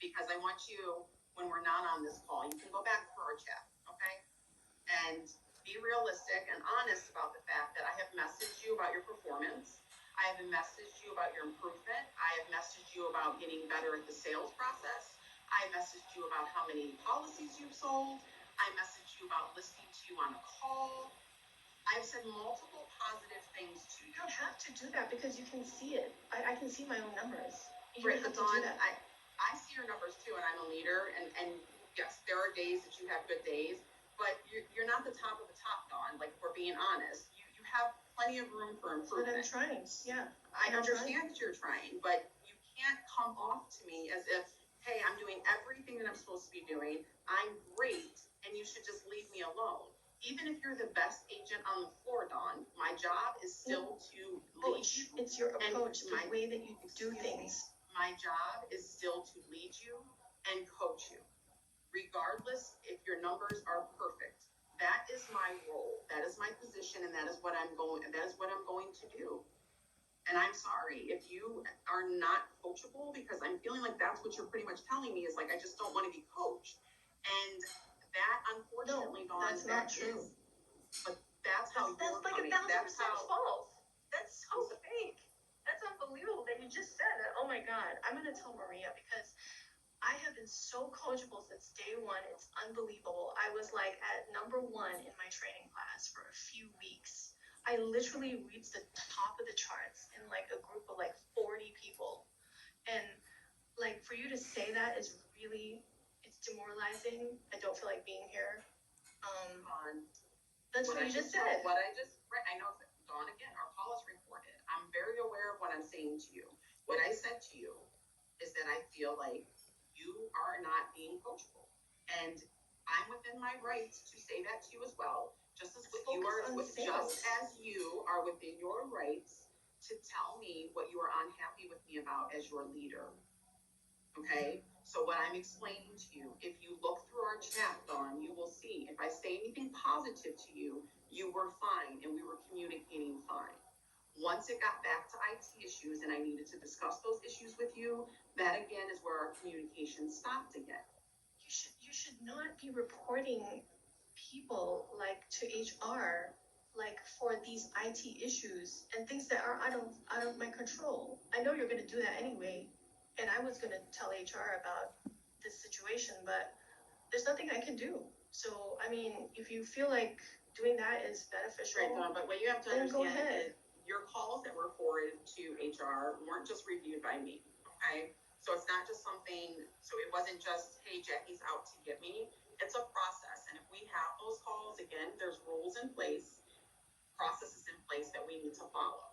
because I want you, when we're not on this call, you can go back for our chat, okay? And be realistic and honest about the fact that I have messaged you about your performance. I have messaged you about your improvement. I have messaged you about getting better at the sales process. I messaged you about how many policies you've sold. I messaged you about listening to you on a call. I've said multiple positive things to you. You don't have to do that because you can see it. I can see my own numbers. You Right, don't have but to do Dawn, that. I see your numbers too, and I'm a leader, and yes, there are days that you have good days, but you're not the top of the top, Dawn. Like, if we're being honest, you have plenty of room for improvement. But I'm trying, yeah. I understand that you're trying, but you can't come off to me as if, hey, I'm doing everything that I'm supposed to be doing. I'm great, and you should just leave me alone. Even if you're the best agent on the floor, Dawn, my job is still to lead you. It's your approach, the way that you do things. My job is still to lead you and coach you, regardless if your numbers are perfect. That is my role. That is my position, and that is what I'm going to do. And I'm sorry if you are not coachable, because I'm feeling like that's what you're pretty much telling me is like, I just don't want to be coached. And that, unfortunately, no, Dawn, that's not true. But that's how that's like 1,000% false. That's so fake. That's unbelievable that you just said that. Oh my God, I'm gonna tell Maria because I have been so coachable since day one. It's unbelievable. I was like at number 1 in my training class for a few weeks. I literally reached the top of the charts in like a group of like 40 people. And like for you to say that is really, it's demoralizing. I don't feel like being here. That's what you just said. I know, Dawn, again, our call is recorded. I'm very aware of what I'm saying to you. What I said to you is that I feel like you are not being coachable. And I'm within my rights to say that to you as well. Just as you are within your rights to tell me what you are unhappy with me about as your leader. Okay? So what I'm explaining to you, if you look through our chat, Dawn, you will see if I say anything positive to you, you were fine and we were communicating fine. Once it got back to IT issues and I needed to discuss those issues with you, that again is where our communication stopped again. You should not be reporting people like to HR like for these IT issues and things that are out of my control. I know you're gonna do that anyway, and I was gonna tell HR about this situation, but there's nothing I can do. So I mean, if you feel like doing that is beneficial, right, Dawn, but what you have to understand go ahead. is your calls that were forwarded to HR weren't just reviewed by me, okay? So it's not just something, so it wasn't just, hey, Jackie's out to get me. It's a process, and if we have those calls, again, there's rules in place, processes in place that we need to follow.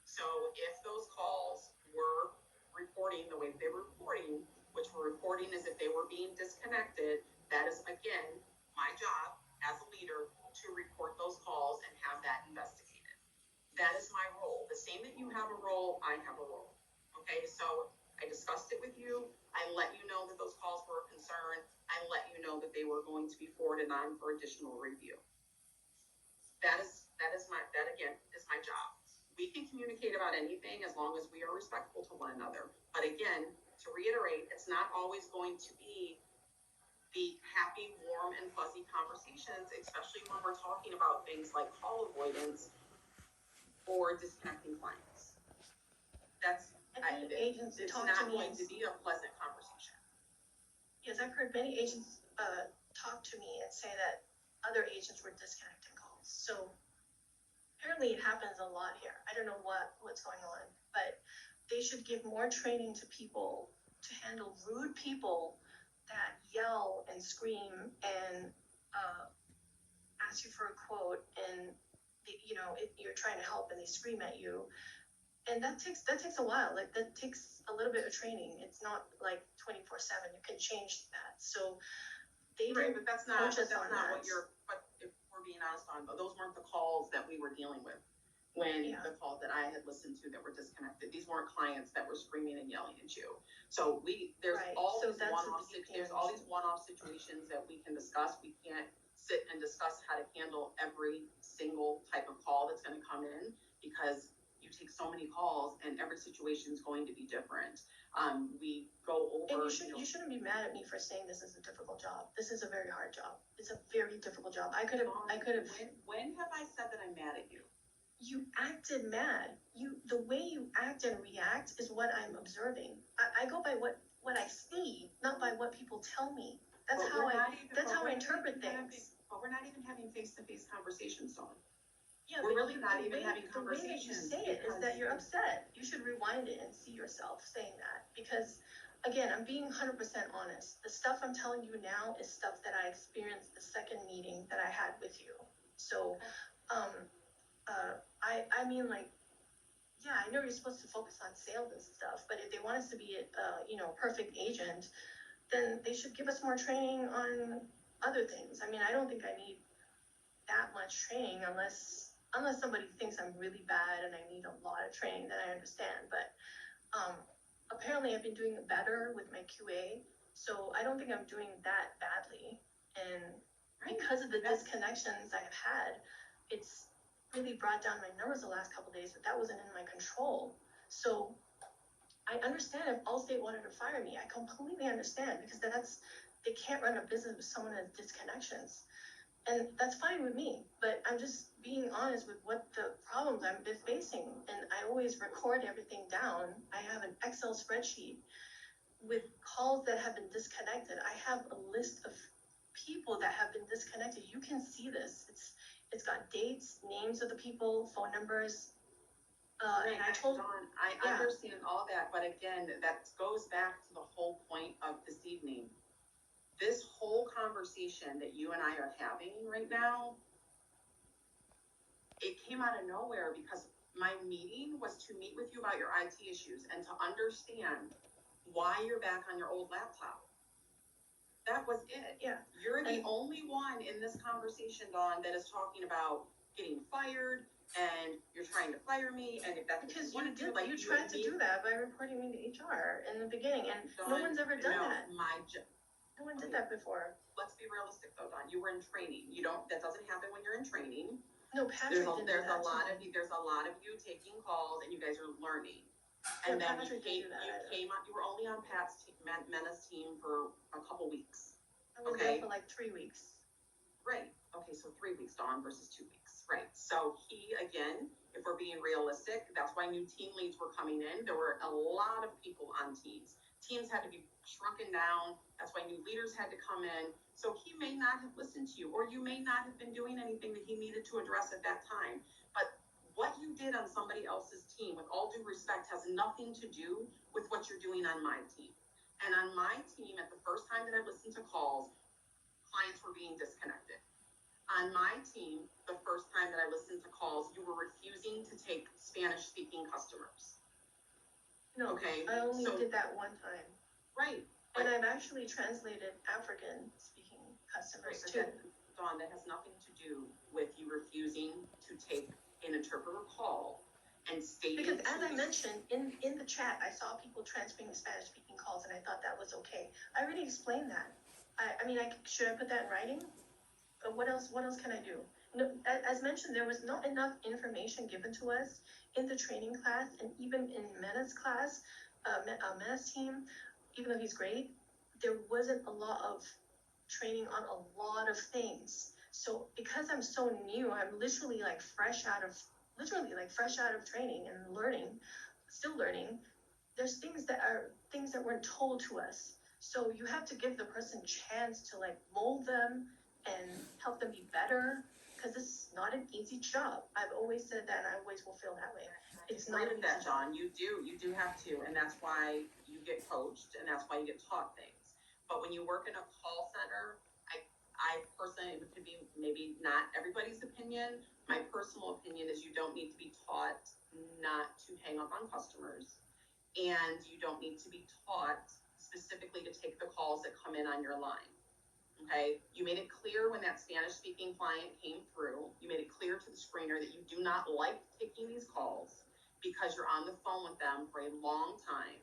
So if those calls were reporting the way they were reporting, which were reporting as if they were being disconnected, that is, again, my job as a leader to report those calls and have that investigated. That is my role. The same that you have a role, I have a role. Okay, so I discussed it with you. I let you know that those calls were a concern. I let you know that they were going to be forwarded on for additional review. That again is my job. We can communicate about anything as long as we are respectful to one another. But again, to reiterate, it's not always going to be the happy, warm, and fuzzy conversations, especially when we're talking about things like call avoidance or disconnecting clients. It's not going to be a pleasant conversation. Yes, I've heard many agents talk to me and say that other agents were disconnecting calls. So apparently it happens a lot here. I don't know what's going on, but they should give more training to people to handle rude people that yell and scream and ask you for a quote, and you're trying to help and they scream at you. And that takes a while. Like that takes a little bit of training. It's not like 24/7. You can change that. So they right, but that's not what you're. But if we're being honest on, those weren't the calls that we were dealing with when the calls that I had listened to that were disconnected. These weren't clients that were screaming and yelling at you. So there's all these one-off situations that we can discuss. We can't sit and discuss how to handle every single type of call that's going to come in because you take so many calls, and every situation is going to be different. We go over. And you shouldn't be mad at me for saying this is a difficult job. This is a very hard job. It's a very difficult job. I could have. When have I said that I'm mad at you? You acted mad. The way you act and react is what I'm observing. I go by what I see, not by what people tell me. That's how I interpret things. But we're not even having face-to-face conversations, Dawn. Yeah, we're really not even having conversations. The way that you say it is that you're upset. You should rewind it and see yourself saying that. Because, again, I'm being 100% honest. The stuff I'm telling you now is stuff that I experienced the second meeting that I had with you. So, I mean, like, yeah, I know you're supposed to focus on sales and stuff, but if they want us to be a perfect agent, then they should give us more training on other things. I mean, I don't think I need that much training unless somebody thinks I'm really bad and I need a lot of training, then I understand. But apparently I've been doing better with my QA, so I don't think I'm doing that badly. And because of the disconnections I've had, it's really brought down my numbers the last couple of days, but that wasn't in my control. So I understand if Allstate wanted to fire me. I completely understand, because they can't run a business with someone that has disconnections. And that's fine with me, but I'm just being honest with what the problems I've been facing. And I always record everything down. I have an Excel spreadsheet with calls that have been disconnected. I have a list of people that have been disconnected. You can see this. It's got dates, names of the people, phone numbers. And I told Dawn, I understand all that, but again, that goes back to the whole point of this evening. This whole conversation that you and I are having right now, it came out of nowhere because my meeting was to meet with you about your IT issues and to understand why you're back on your old laptop. That was it. Yeah. You're the only one in this conversation, Dawn, that is talking about getting fired and you're trying to fire me, and if that's because you did, like, you tried to do that by reporting me to HR in the beginning, and Dawn, no one's ever done that. No one did that before. Let's be realistic though, Dawn. You were in training. That doesn't happen when you're in training. No, Patrick didn't do that. There's a lot of you taking calls and you guys are learning. And then you were only on Pat's Menace team for a couple weeks. I was there for like 3 weeks. Right. Okay, so 3 weeks, Dawn, versus 2 weeks. Right. So he, again, if we're being realistic, that's why new team leads were coming in. There were a lot of people on teams. Teams had to be shrunken down. That's why new leaders had to come in. So he may not have listened to you, or you may not have been doing anything that he needed to address at that time. But what you did on somebody else's team, with all due respect, has nothing to do with what you're doing on my team. And on my team, at the first time that I listened to calls, clients were being disconnected. On my team, the first time that I listened to calls, you were refusing to take Spanish-speaking customers. No, okay. I only did that one time. Right. And I've actually translated African-speaking customers too. Dawn, that has nothing to do with you refusing to take an interpreter call and stating. Because as I mentioned, in the chat, I saw people transferring Spanish-speaking calls, and I thought that was okay. I already explained that. I mean, should I put that in writing? What else can I do? No, as mentioned, there was not enough information given to us in the training class, and even in Mena's class, Mena's team, even though he's great, there wasn't a lot of training on a lot of things. So because I'm so new, I'm literally fresh out of training and learning, still learning. There's things that weren't told to us. So you have to give the person a chance to mold them and help them be better, because this is not an easy job. I've always said that, and I always will feel that way. It's not an easy job. You do have to, and that's why you get coached, and that's why you get taught things. But when you work in a call center, I personally, it could be maybe not everybody's opinion. My personal opinion is you don't need to be taught not to hang up on customers, and you don't need to be taught specifically to take the calls that come in on your line. Okay, you made it clear when that Spanish-speaking client came through, you made it clear to the screener that you do not like taking these calls because you're on the phone with them for a long time,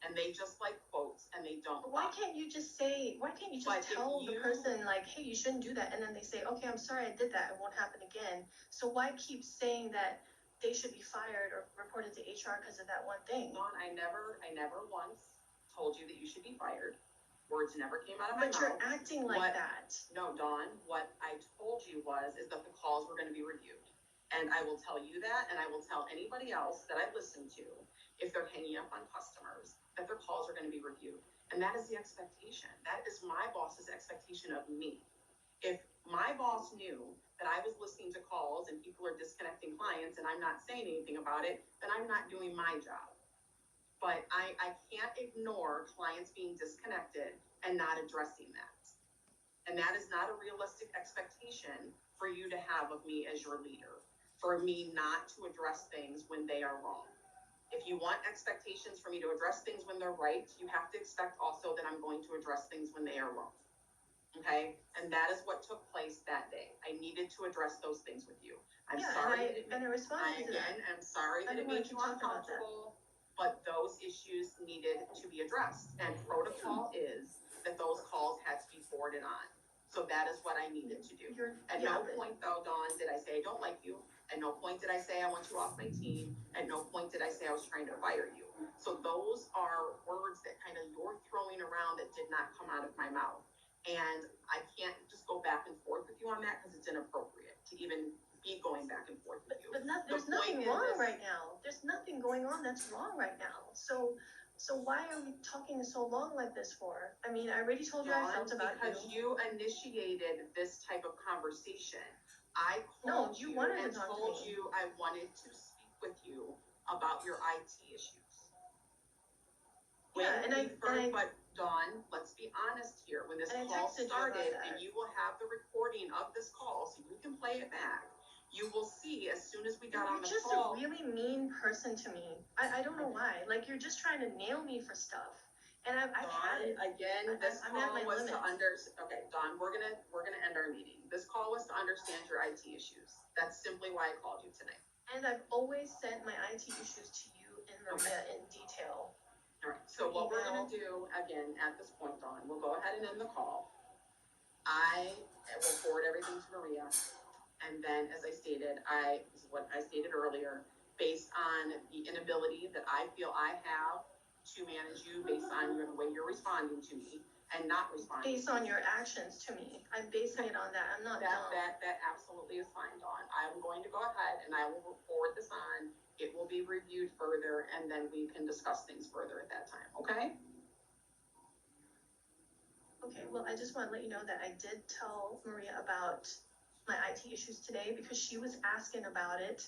and they just like quotes and they don't. Why can't you just tell the person, hey, you shouldn't do that, and then they say, okay, I'm sorry I did that, it won't happen again. So why keep saying that they should be fired or reported to HR because of that one thing. Dawn, I never once told you that you should be fired. Words never came out of my mouth. But you're acting like that. No, Dawn, what I told you is that the calls were gonna be reviewed. And I will tell you that, and I will tell anybody else that I listen to, if they're hanging up on customers, that their calls are gonna be reviewed. And that is the expectation. That is my boss's expectation of me. If my boss knew that I was listening to calls and people are disconnecting clients and I'm not saying anything about it, then I'm not doing my job. But I can't ignore clients being disconnected and not addressing that. And that is not a realistic expectation for you to have of me as your leader, for me not to address things when they are wrong. If you want expectations for me to address things when they're right, you have to expect also that I'm going to address things when they are wrong. Okay? And that is what took place that day. I needed to address those things with you. I'm sorry. And I responded to that. I'm sorry that it made you uncomfortable, but those issues needed to be addressed. And protocol is that those calls had to be forwarded on. So that is what I needed to do. At no point though, Dawn, did I say I don't like you. At no point did I say I want you off my team. At no point did I say I was trying to fire you. So those are words that kind of you're throwing around that did not come out of my mouth. And I can't just go back and forth with you on that because it's inappropriate to even be going back and forth with you. But there's nothing wrong right now. There's nothing going on that's wrong right now. So why are we talking so long like this for? I mean, I already told you Dawn, I felt about you. Because you initiated this type of conversation. I called you and told you I wanted to speak with you about your IT issues. But Dawn, let's be honest here. When this call started, and you will have the recording of this call, so you can play it back. You will see as soon as we got on the call. You're just a really mean person to me. I don't know why. Like, you're just trying to nail me for stuff. And I've had it. Again, this call was to okay, Dawn, we're gonna end our meeting. This call was to understand your IT issues. That's simply why I called you tonight. And I've always sent my IT issues to you and Maria in detail. All right, so what we're gonna do, again, at this point, Dawn, we'll go ahead and end the call. I will forward everything to Maria. And then, as I stated, what I stated earlier, based on the inability that I feel I have to manage you based on the way you're responding to me and not responding. Based on your actions to me. I'm basing it on that. I'm not dumb. That absolutely is fine, Dawn. I'm going to go ahead and I will forward this on. It will be reviewed further and then we can discuss things further at that time, okay? Okay, well, I just want to let you know that I did tell Maria about my IT issues today because she was asking about it.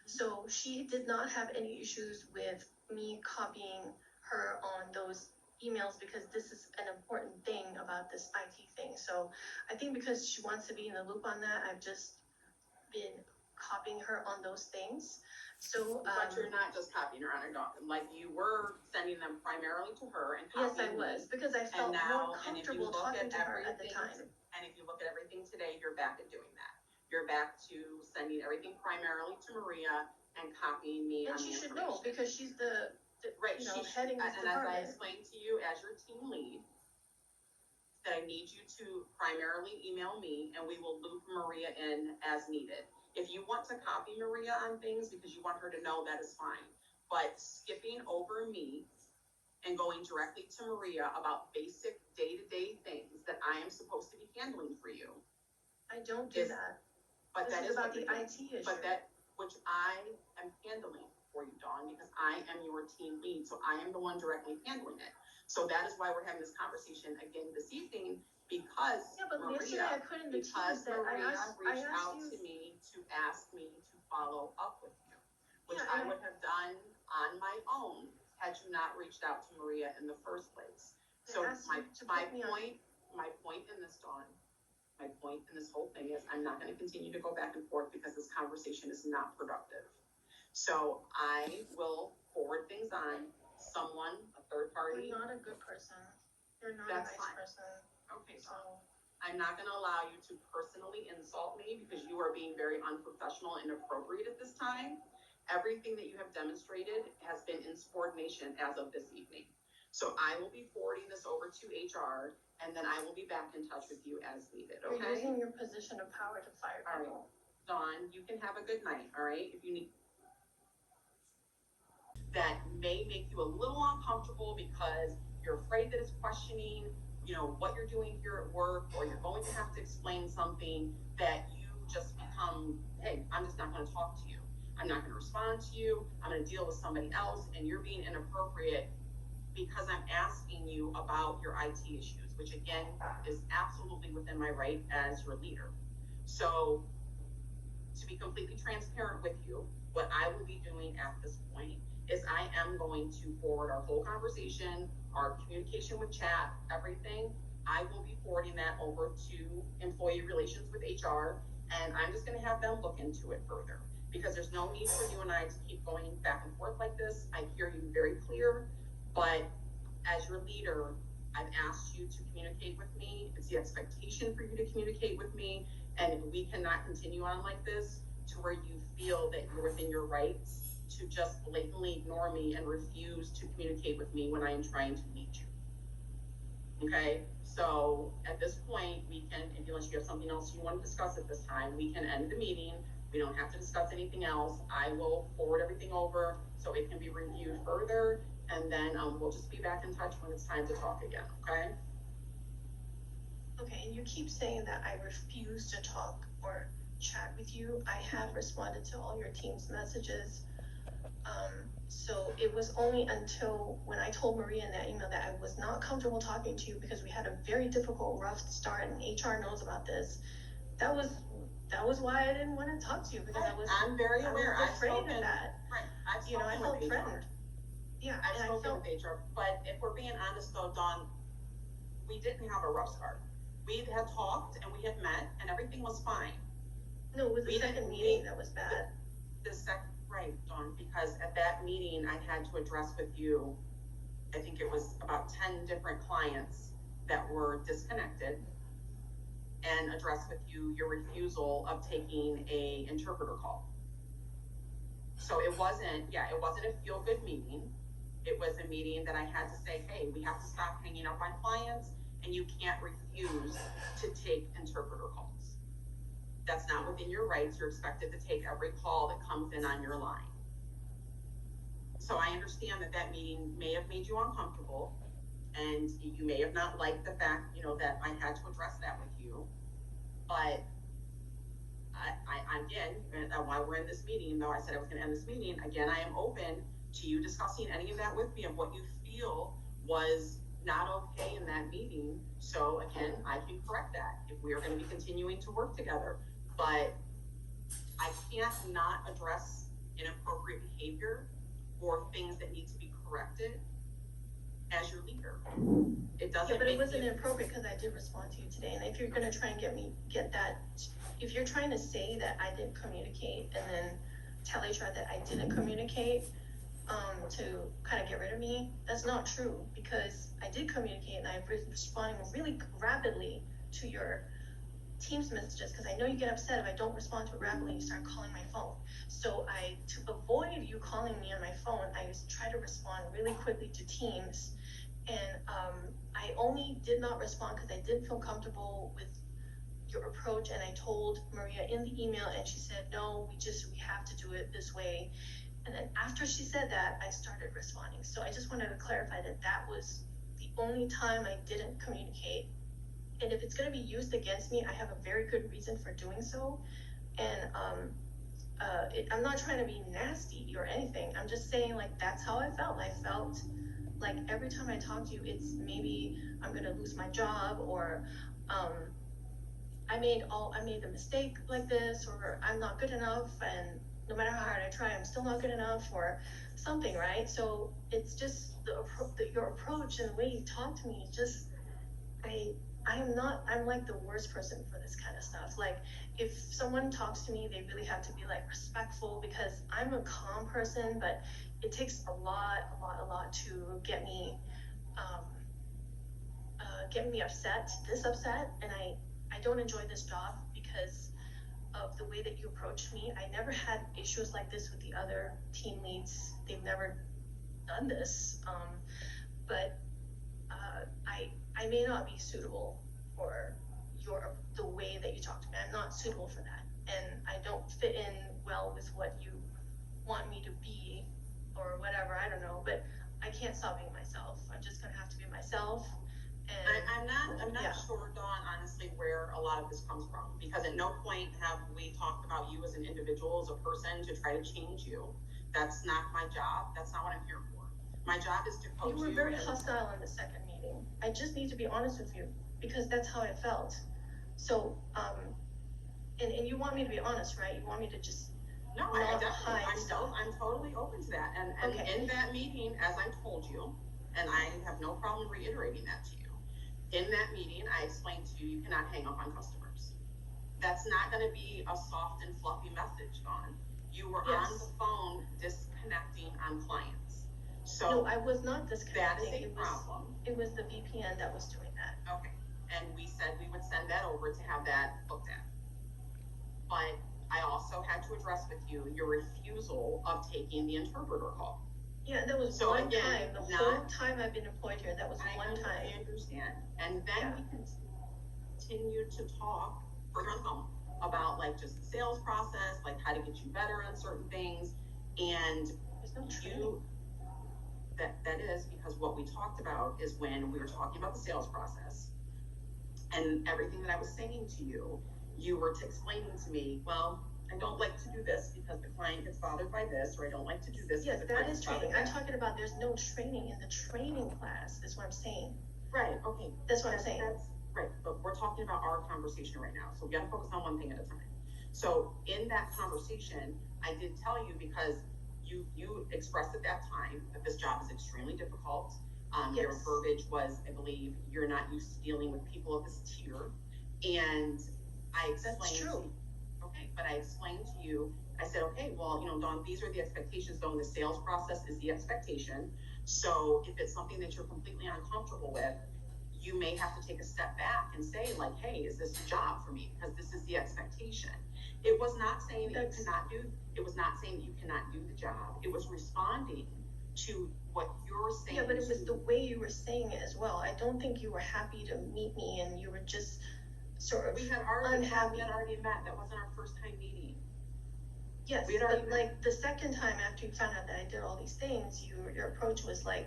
So she did not have any issues with me copying her on those emails because this is an important thing about this IT thing. So I think because she wants to be in the loop on that, I've just been copying her on those things. So, but you're not just copying her on her document. Like you were sending them primarily to her and copying. Yes, I was because I felt more comfortable talking to her at the time. And if you look at everything today, you're back at doing that. You're back to sending everything primarily to Maria and copying me on the information. And she should know because she's the right, heading this department. And as I explained to you as your team lead, that I need you to primarily email me and we will loop Maria in as needed. If you want to copy Maria on things because you want her to know, that is fine. But skipping over me and going directly to Maria about basic day-to-day things that I am supposed to be handling for you. I don't do that. But this that is about the IT issue. But that, which I am handling for you, Dawn, because I am your team lead, so I am the one directly handling it. So that is why we're having this conversation again this evening, because Maria, I put in the teams that Maria reached out to me to ask me to follow up with you, which I would have done on my own had you not reached out to Maria in the first place. So my point in this, Dawn, my point in this whole thing is I'm not going to continue to go back and forth because this conversation is not productive. So I will forward things on someone, a third party. You're not a good person. You're not a nice person. Okay, so I'm not going to allow you to personally insult me because you are being very unprofessional and inappropriate at this time. Everything that you have demonstrated has been insubordination as of this evening. So I will be forwarding this over to HR and then I will be back in touch with you as needed, okay? You're using your position of power to fire people. All right, Dawn, you can have a good night, all right? If you need. that may make you a little uncomfortable because you're afraid that it's questioning, you know, what you're doing here at work, or you're going to have to explain something, that you just become, hey, I'm just not going to talk to you. I'm not going to respond to you. I'm going to deal with somebody else, and you're being inappropriate because I'm asking you about your IT issues, which again is absolutely within my right as your leader. So to be completely transparent with you, what I will be doing at this point is I am going to forward our whole conversation, our communication with chat, everything. I will be forwarding that over to employee relations with HR, and I'm just going to have them look into it further, because there's no need for you and I to keep going back and forth like this. I hear you very clear, but as your leader, I've asked you to communicate with me. It's the expectation for you to communicate with me, and we cannot continue on like this to where you feel that you're within your rights to just blatantly ignore me and refuse to communicate with me when I am trying to meet you. Okay, so at this point, we can, unless you have something else you want to discuss at this time, we can end the meeting. We don't have to discuss anything else. I will forward everything over so it can be reviewed further, and then we'll just be back in touch when it's time to talk again, okay? Okay, and you keep saying that I refuse to talk or chat with you. I have responded to all your team's messages. So it was only until when I told Maria in that email that I was not comfortable talking to you because we had a very difficult, rough start, and HR knows about this. That was why I didn't want to talk to you, because I'm very aware. I was afraid of that. Right. I've You know, I felt threatened. Yeah, I've spoken with HR, but if we're being honest though, Dawn, we didn't have a rough start. We had talked and we had met and everything was fine. No, it was the second meeting that was bad. The second, right, Dawn, because at that meeting I had to address with you, I think it was about 10 different clients that were disconnected, and address with you your refusal of taking a interpreter call. So it wasn't a feel-good meeting. It was a meeting that I had to say, hey, we have to stop hanging up on clients, and you can't refuse to take interpreter calls. That's not within your rights. You're expected to take every call that comes in on your line. So I understand that meeting may have made you uncomfortable, and you may have not liked the fact, you know, that I had to address that with you. But I again, while we're in this meeting, though I said I was going to end this meeting, again, I am open to you discussing any of that with me, of what you feel was not okay in that meeting. So again, I can correct that if we are going to be continuing to work together. But I can't not address inappropriate behavior or things that need to be corrected as your leader. It doesn't. Yeah, but it wasn't inappropriate because I did respond to you today. And if you're going to try and get that, if you're trying to say that I didn't communicate and then tell HR that I didn't communicate to kind of get rid of me, that's not true, because I did communicate and I've responding really rapidly to your Teams messages, because I know you get upset if I don't respond to it rapidly and you start calling my phone. So to avoid you calling me on my phone, I just try to respond really quickly to Teams. And I only did not respond because I didn't feel comfortable with your approach, and I told Maria in the email, and she said, no, we have to do it this way. And then after she said that, I started responding. So I just wanted to clarify that was the only time I didn't communicate. And if it's going to be used against me, I have a very good reason for doing so. And I'm not trying to be nasty or anything. I'm just saying, like, that's how I felt. I felt like every time I talk to you, it's maybe I'm going to lose my job, or I made a mistake like this, or I'm not good enough, and no matter how hard I try, I'm still not good enough, or something, right? So it's just your approach and the way you talk to me, just I'm like the worst person for this kind of stuff. Like, if someone talks to me, they really have to be like respectful, because I'm a calm person, but it takes a lot to get me this upset, and I don't enjoy this job because of the way that you approached me. I never had issues like this with the other team leads. They've never done this, but I may not be suitable for the way that you talk to me. I'm not suitable for that, and I don't fit in well with what you want me to be or whatever, I don't know, but I can't stop being myself. I'm just gonna have to be myself. And I'm not yeah. sure, Dawn, honestly, where a lot of this comes from, because at no point have we talked about you as an individual, as a person, to try to change you. That's not my job. That's not what I'm here for. My job is to coach you. You were very hostile in the second meeting. I just need to be honest with you, because that's how I felt. So, and you want me to be honest, right? You want me to just No, I definitely, I'm totally open to that. And okay. In that meeting, as I told you, and I have no problem reiterating that to you, in that meeting, I explained to you, you cannot hang up on customers. That's not going to be a soft and fluffy message, Dawn. You were on the phone disconnecting on clients. So no, I was not disconnecting. That is a problem. It was the VPN that was doing that. Okay. And we said we would send that over to have that looked at. But I also had to address with you your refusal of taking the interpreter call. Yeah, that was so one time. The whole time I've been employed here, that was one time. I understand. And then we continued to talk further on the phone about like just the sales process, like how to get you better on certain things. And there's no training. That is because what we talked about is when we were talking about the sales process and everything that I was saying to you, you were explaining to me, well, I don't like to do this because the client gets bothered by this, or I don't like to do this. Yes, that is training. I'm talking about there's no training in the training class, is what I'm saying. Right, okay. That's what I'm saying. That's right, but we're talking about our conversation right now, so we gotta focus on one thing at a time. So in that conversation, I did tell you, because you expressed at that time that this job is extremely difficult. Your verbiage was, I believe, you're not used to dealing with people of this tier. And I explained. That's true. Okay, but I explained to you, I said, okay, well, you know, Dawn, these are the expectations, Dawn, the sales process is the expectation. So if it's something that you're completely uncomfortable with, you may have to take a step back and say, like, hey, is this a job for me? Because this is the expectation. It was not saying that you cannot do, it was not saying that you cannot do the job. It was responding to what you're saying. Yeah, but it was the way you were saying it as well. I don't think you were happy to meet me, and you were just sort of unhappy. We had already met. That wasn't our first time meeting. Yes, but like the second time after you found out that I did all these things, your approach was like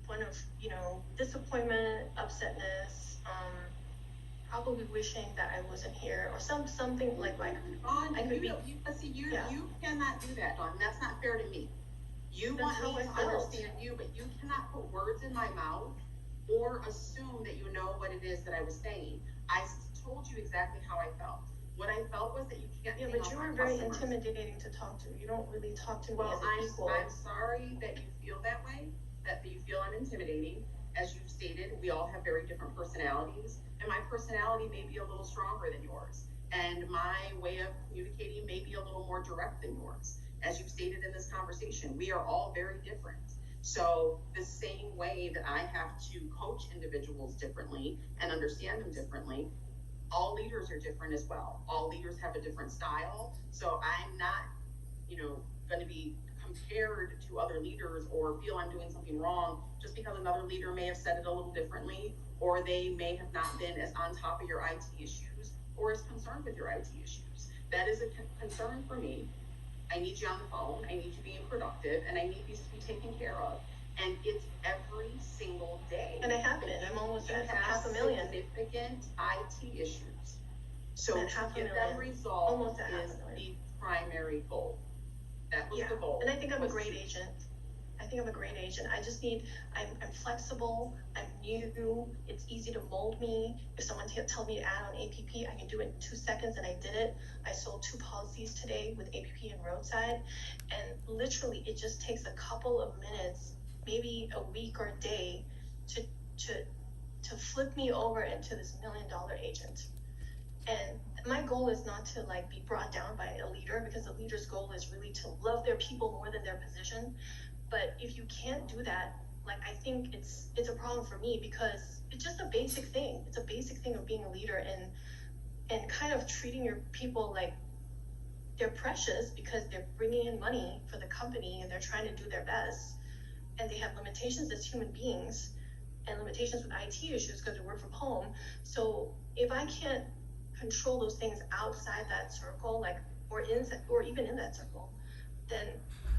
one of, you know, disappointment, upsetness, probably wishing that I wasn't here, or something like Dawn, you cannot do that, Dawn. That's not fair to me. You want me to understand you, but you cannot put words in my mouth or assume that you know what it is that I was saying. I told you exactly how I felt. What I felt was that you can't. Yeah, but you were very intimidating to talk to. You don't really talk to me as an equal. I'm sorry that you feel that way, that you feel I'm intimidating. As you've stated, we all have very different personalities, and my personality may be a little stronger than yours, and my way of communicating may be a little more direct than yours. As you've stated in this conversation, we are all very different. So the same way that I have to coach individuals differently and understand them differently, all leaders are different as well. All leaders have a different style. So I'm not, you know, going to be compared to other leaders or feel I'm doing something wrong just because another leader may have said it a little differently, or they may have not been as on top of your IT issues or as concerned with your IT issues. That is a concern for me. I need you on the phone, I need you being productive, and I need these to be taken care of. And it's every single day. And I have been. I'm almost at 500,000. Significant IT issues. So to get them resolved is the primary goal. That was the goal. And I think I'm a great agent. I just need, I'm flexible, I'm new, it's easy to mold me. If someone tells me to add on APP, I can do it in 2 seconds, and I did it. I sold 2 policies today with APP and roadside, and literally it just takes a couple of minutes, maybe a week or a day, to flip me over into this $1 million agent. And my goal is not to like be brought down by a leader, because a leader's goal is really to love their people more than their position. But if you can't do that, like, I think it's a problem for me, because it's just a basic thing. It's a basic thing of being a leader, and kind of treating your people like they're precious because they're bringing in money for the company and they're trying to do their best, and they have limitations as human beings and limitations with IT issues because they work from home. So if I can't control those things outside that circle, like or even in that circle, then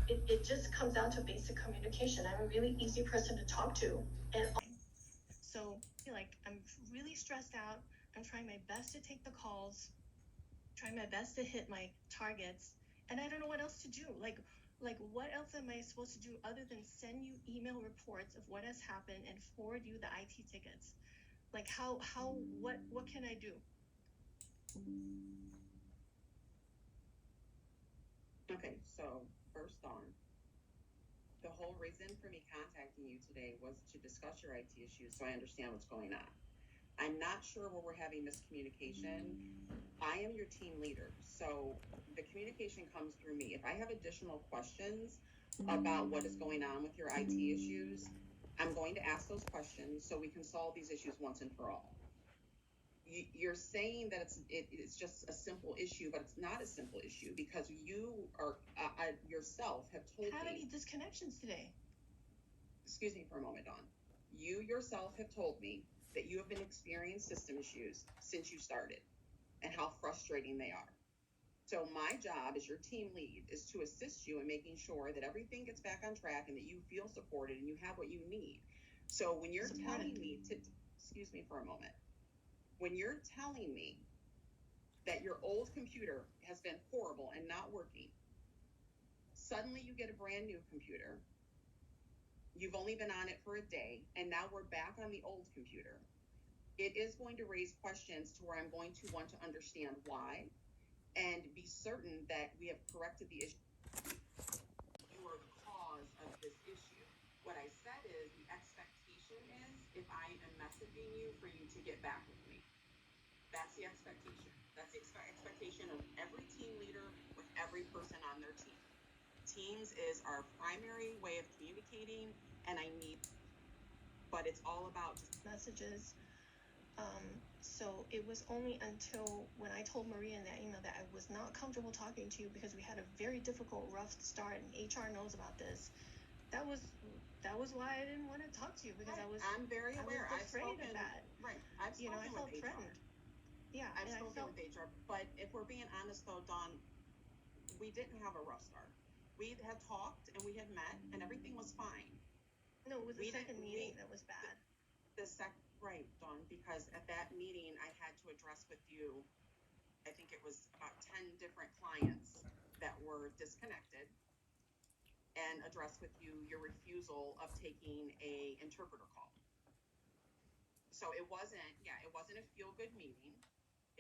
it just comes down to basic communication. I'm a really easy person to talk to, and so like I'm really stressed out. I'm trying my best to take the calls, trying my best to hit my targets, and I don't know what else to do. Like what else am I supposed to do other than send you email reports of what has happened and forward you the IT tickets? Like what can I do? Okay, so first on, the whole reason for me contacting you today was to discuss your IT issues so I understand what's going on. I'm not sure where we're having miscommunication. I am your team leader, so the communication comes through me. If I have additional questions about what is going on with your IT issues, I'm going to ask those questions so we can solve these issues once and for all. You're saying that it's just a simple issue, but it's not a simple issue because you are yourself have told me. How many disconnections today? Excuse me for a moment, Dawn. You yourself have told me that you have been experiencing system issues since you started and how frustrating they are. So my job as your team lead is to assist you in making sure that everything gets back on track and that you feel supported and you have what you need. So when you're telling me to, excuse me for a moment, when you're telling me that your old computer has been horrible and not working, suddenly you get a brand new computer, you've only been on it for a day, and now we're back on the old computer, it is going to raise questions to where I'm going to want to understand why and be certain that we have corrected the issue. You are the cause of this issue. What I said is the expectation is if I am messaging you for you to get back with me. That's the expectation. That's the expectation of every team leader with every person on their team. Teams is our primary way of communicating, and I need, but it's all about just messages. So it was only until when I told Maria in that email that I was not comfortable talking to you because we had a very difficult, rough start, and HR knows about this. That was why I didn't want to talk to you because right. I was. I'm very aware. I was afraid of that. Right. I've spoken I with felt HR. threatened. Yeah, I've spoken with HR. But if we're being honest, though, Dawn, we didn't have a rough start. We had talked and we had met, and everything was fine. No, it was the second meeting that was bad. Right, Dawn, because at that meeting I had to address with you, I think it was about 10 different clients that were disconnected, and address with you your refusal of taking a interpreter call. So it wasn't a feel-good meeting.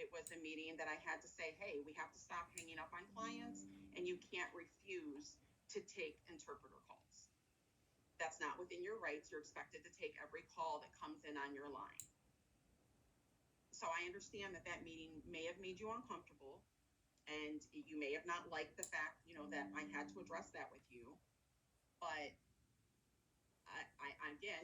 It was a meeting that I had to say, hey, we have to stop hanging up on clients, and you can't refuse to take interpreter calls. That's not within your rights. You're expected to take every call that comes in on your line. So I understand that meeting may have made you uncomfortable, and you may have not liked the fact, that I had to address that with you. But I again,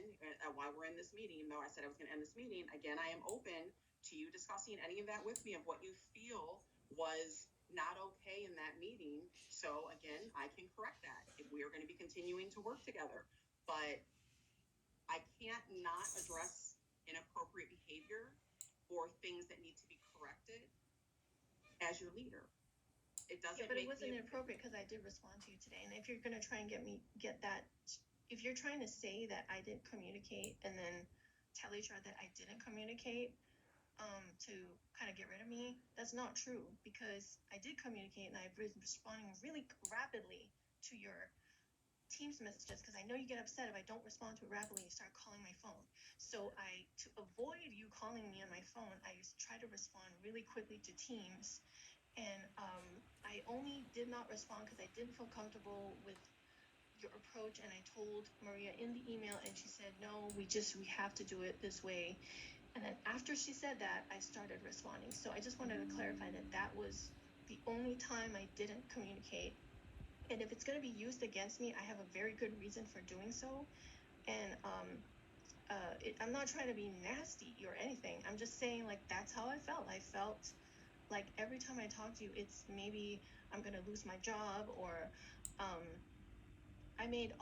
while we're in this meeting, though I said I was going to end this meeting, again, I am open to you discussing any of that with me of what you feel was not okay in that meeting. So again, I can correct that if we are going to be continuing to work together. But I can't not address inappropriate behavior or things that need to be corrected as your leader. It doesn't. Yeah, but it wasn't inappropriate because I did respond to you today. And if you're going to try and get that, if you're trying to say that I didn't communicate and then tell HR that I didn't communicate to kind of get rid of me, that's not true because I did communicate and I've been responding really rapidly to your Teams messages because I know you get upset if I don't respond to it rapidly. You start calling my phone. So to avoid you calling me on my phone, I try to respond really quickly to Teams. And I only did not respond because I didn't feel comfortable with your approach. And I told Maria in the email, and she said, no, we have to do it this way. And then after she said that, I started responding. So I just wanted to clarify that was the only time I didn't communicate. And if it's going to be used against me, I have a very good reason for doing so. And I'm not trying to be nasty or anything. I'm just saying, like, that's how I felt. I felt like every time I talk to you, it's maybe I'm going to lose my job or I made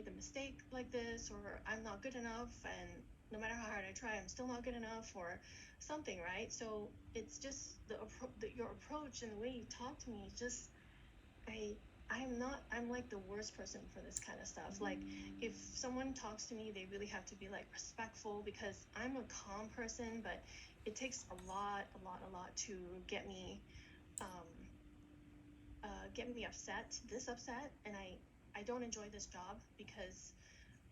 the mistake like this, or I'm not good enough, and no matter how hard I try, I'm still not good enough, or something, right? So it's just your approach and the way you talk to me is just, I'm like the worst person for this kind of stuff. Like, if someone talks to me, they really have to be like respectful, because I'm a calm person, but it takes a lot to get me this upset, and I don't enjoy this job because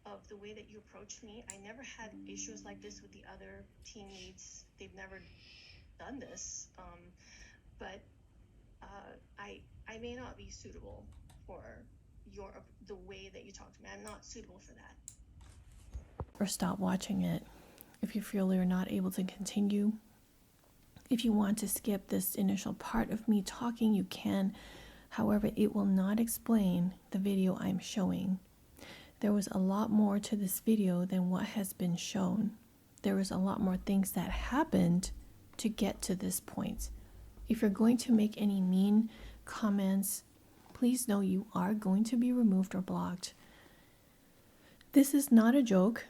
of the way that you approached me. I never had issues like this with the other team leads. They've never done this, but I may not be suitable for the way that you talk to me. I'm not suitable for that. Or stop watching it. If you feel you're not able to continue, if you want to skip this initial part of me talking, you can. However, it will not explain the video I'm showing. There was a lot more to this video than what has been shown. There was a lot more things that happened to get to this point. If you're going to make any mean comments, please know you are going to be removed or blocked. This is not a joke.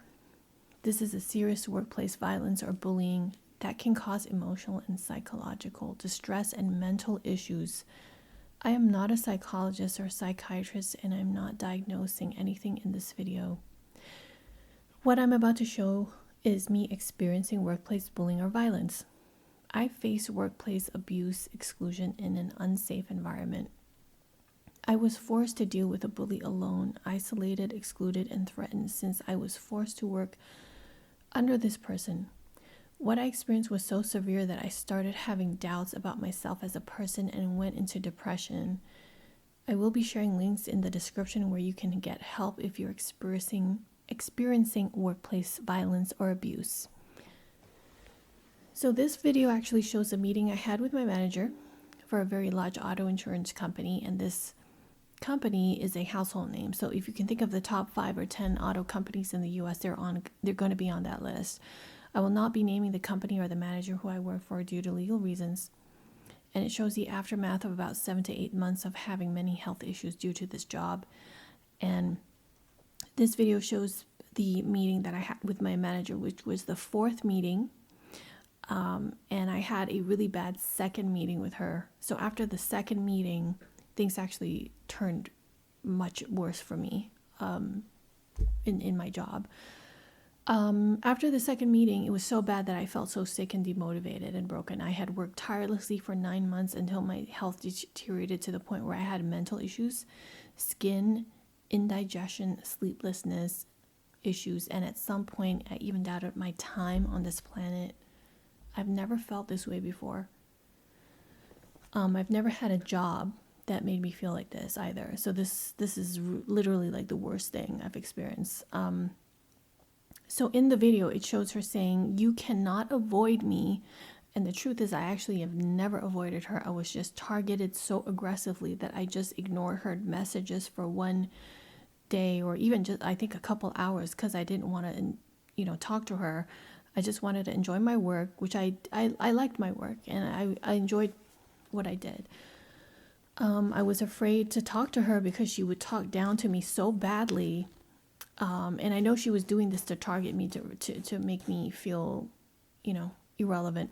This is a serious workplace violence or bullying that can cause emotional and psychological distress and mental issues. I am not a psychologist or psychiatrist, and I'm not diagnosing anything in this video. What I'm about to show is me experiencing workplace bullying or violence. I face workplace abuse, exclusion in an unsafe environment. I was forced to deal with a bully alone, isolated, excluded, and threatened since I was forced to work under this person. What I experienced was so severe that I started having doubts about myself as a person and went into depression. I will be sharing links in the description where you can get help if you're experiencing workplace violence or abuse. So this video actually shows a meeting I had with my manager for a very large auto insurance company, and this company is a household name. So if you can think of the top 5 or 10 auto companies in the US, they're going to be on that list. I will not be naming the company or the manager who I work for due to legal reasons. And it shows the aftermath of about 7 to 8 months of having many health issues due to this job. And this video shows the meeting that I had with my manager, which was the 4th meeting. And I had a really bad second meeting with her. So after the second meeting, things actually turned much worse for me in my job. After the second meeting, it was so bad that I felt so sick and demotivated and broken. I had worked tirelessly for 9 months until my health deteriorated to the point where I had mental issues, skin, indigestion, sleeplessness issues, and at some point I even doubted my time on this planet. I've never felt this way before. I've never had a job that made me feel like this either. So this is literally like the worst thing I've experienced. So in the video, it shows her saying, "You cannot avoid me." And the truth is, I actually have never avoided her. I was just targeted so aggressively that I just ignored her messages for one day, or even just, I think, a couple hours, because I didn't want to, talk to her. I just wanted to enjoy my work, which I liked my work, and I enjoyed what I did. I was afraid to talk to her because she would talk down to me so badly. And I know she was doing this to target me, to make me feel, irrelevant.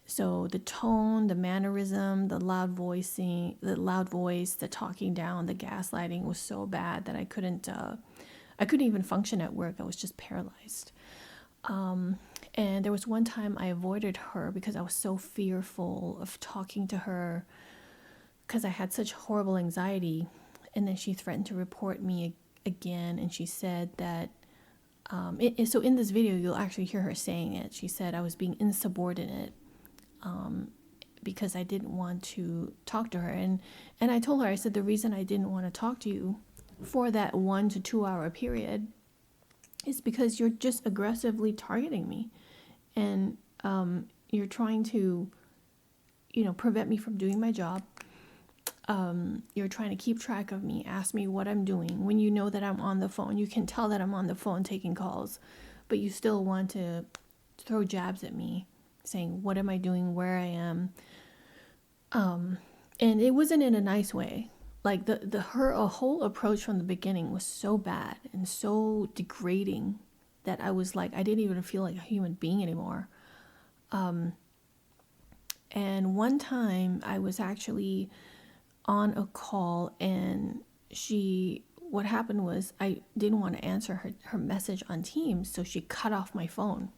So the tone, the mannerism, the loud voice, the talking down, the gaslighting was so bad that I couldn't even function at work. I was just paralyzed. And there was one time I avoided her because I was so fearful of talking to her because I had such horrible anxiety. And then she threatened to report me again. And she said that, so in this video, you'll actually hear her saying it. She said I was being insubordinate because I didn't want to talk to her. And I told her, I said, the reason I didn't want to talk to you for that 1 to 2 hour period is because you're just aggressively targeting me. And you're trying to, prevent me from doing my job. You're trying to keep track of me, ask me what I'm doing. When you know that I'm on the phone, you can tell that I'm on the phone taking calls, but you still want to throw jabs at me, saying, what am I doing, where I am? And it wasn't in a nice way. like her whole approach from the beginning was so bad and so degrading that I was like, I didn't even feel like a human being anymore. And one time I was actually on a call, and what happened was I didn't want to answer her message on Teams, so she cut off my phone.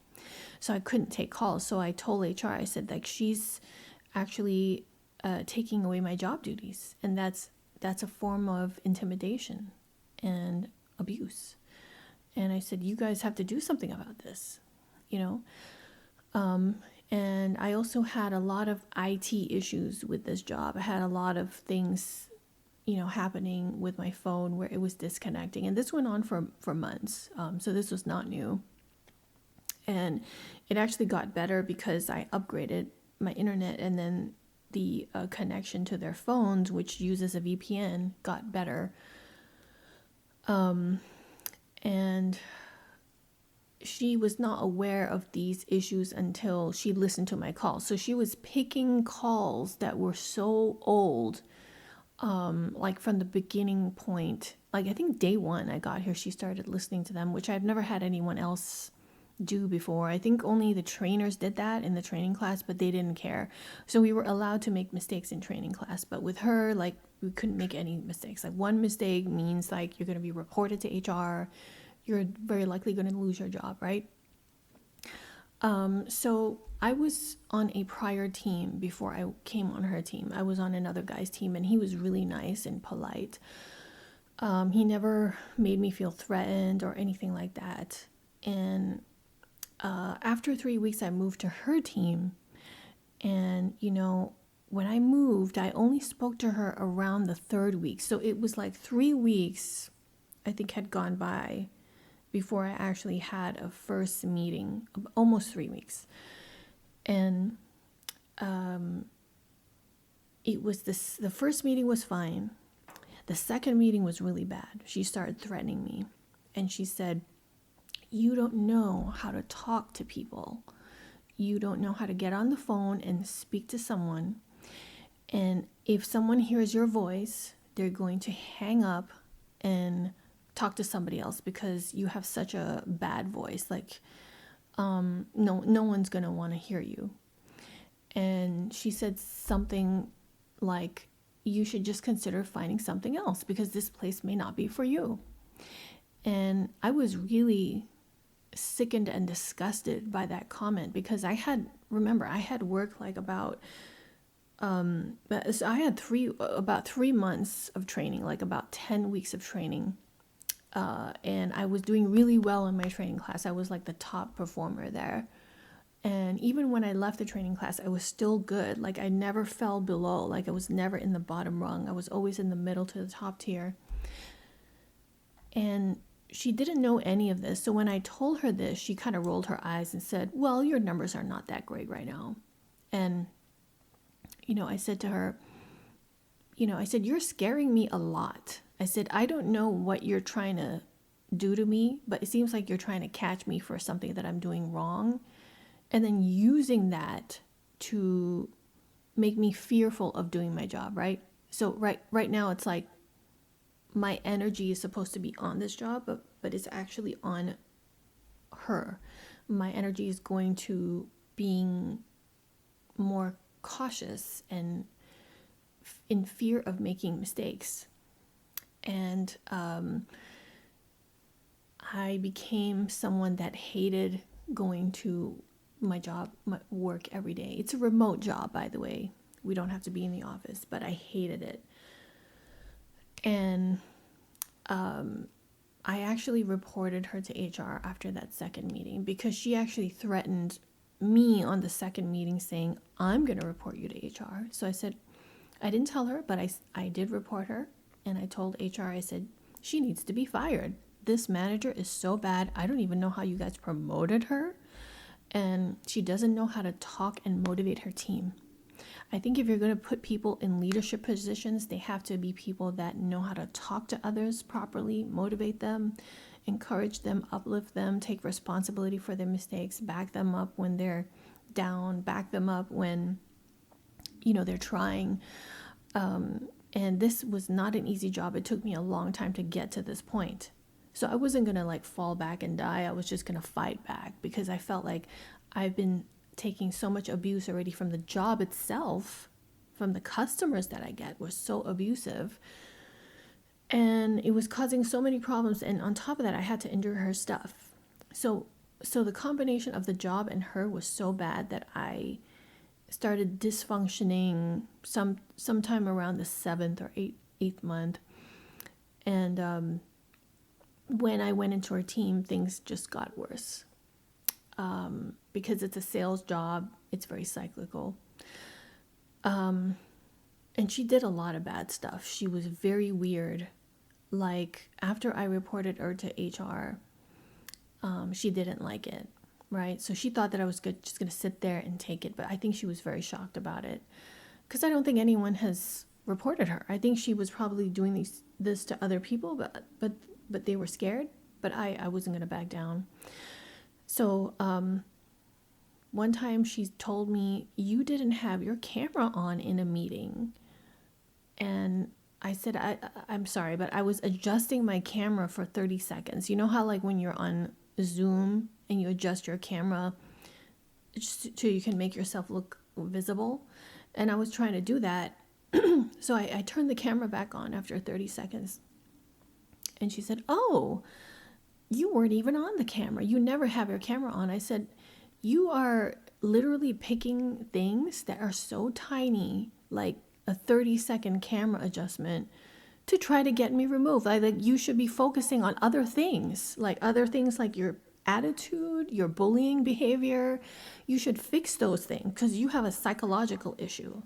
So I couldn't take calls. So I told HR, I said, like, she's actually taking away my job duties. And that's a form of intimidation and abuse. And I said, you guys have to do something about this, you know? And I also had a lot of IT issues with this job. I had a lot of things, happening with my phone where it was disconnecting. And this went on for months. So this was not new. And it actually got better because I upgraded my internet, and then the connection to their phones, which uses a VPN, got better. And she was not aware of these issues until she listened to my calls. So she was picking calls that were so old, like from the beginning point. Like I think day one I got here, she started listening to them, which I've never had anyone else do before. I think only the trainers did that in the training class, but they didn't care. So we were allowed to make mistakes in training class, but with her, like, we couldn't make any mistakes. Like one mistake means like you're going to be reported to HR. You're very likely going to lose your job, right? So I was on a prior team before I came on her team. I was on another guy's team, and he was really nice and polite. He never made me feel threatened or anything like that. And after 3 weeks, I moved to her team. And, when I moved, I only spoke to her around the 3rd week. So it was like 3 weeks, I think, had gone by before I actually had a first meeting, almost 3 weeks. And it was the first meeting was fine. The second meeting was really bad. She started threatening me, and she said, you don't know how to talk to people. You don't know how to get on the phone and speak to someone. And if someone hears your voice, they're going to hang up and talk to somebody else because you have such a bad voice. Like, no one's going to want to hear you. And she said something like, you should just consider finding something else because this place may not be for you. And I was really sickened and disgusted by that comment because I had worked like about so I had about 3 months of training, like about 10 weeks of training, and I was doing really well in my training class. I was like the top performer there, and even when I left the training class, I was still good. Like I never fell below. Like I was never in the bottom rung. I was always in the middle to the top tier. And she didn't know any of this. So when I told her this, she kind of rolled her eyes and said, well, your numbers are not that great right now. And, I said to her, I said, you're scaring me a lot. I said, I don't know what you're trying to do to me, but it seems like you're trying to catch me for something that I'm doing wrong. And then using that to make me fearful of doing my job, right? So right now it's like, my energy is supposed to be on this job, but it's actually on her. My energy is going to being more cautious and in fear of making mistakes. And I became someone that hated going to my job, my work every day. It's a remote job, by the way. We don't have to be in the office, but I hated it. And I actually reported her to HR after that second meeting because she actually threatened me on the second meeting saying, I'm going to report you to HR. So I said, I didn't tell her, but I did report her. And I told HR, I said, she needs to be fired. This manager is so bad. I don't even know how you guys promoted her. And she doesn't know how to talk and motivate her team. I think if you're going to put people in leadership positions, they have to be people that know how to talk to others properly, motivate them, encourage them, uplift them, take responsibility for their mistakes, back them up when they're down, back them up when, they're trying. And this was not an easy job. It took me a long time to get to this point. So I wasn't going to like fall back and die. I was just going to fight back because I felt like I've been taking so much abuse already from the job itself, from the customers that I get was so abusive. And it was causing so many problems. And on top of that, I had to endure her stuff. So the combination of the job and her was so bad that I started dysfunctioning sometime around the 7th or 8th month. And when I went into her team, things just got worse. Because it's a sales job, it's very cyclical. And she did a lot of bad stuff. She was very weird. Like after I reported her to HR, she didn't like it, right? So she thought that I was just going to sit there and take it. But I think she was very shocked about it because I don't think anyone has reported her. I think she was probably doing this to other people, but they were scared. But I wasn't going to back down. So one time she told me, you didn't have your camera on in a meeting. And I said, I'm sorry, but I was adjusting my camera for 30 seconds. You know how like when you're on Zoom and you adjust your camera just so you can make yourself look visible? And I was trying to do that. So I turned the camera back on after 30 seconds. And she said, oh, you weren't even on the camera. You never have your camera on. I said, you are literally picking things that are so tiny, like a 30-second camera adjustment, to try to get me removed. Like you should be focusing on other things like your attitude, your bullying behavior. You should fix those things because you have a psychological issue.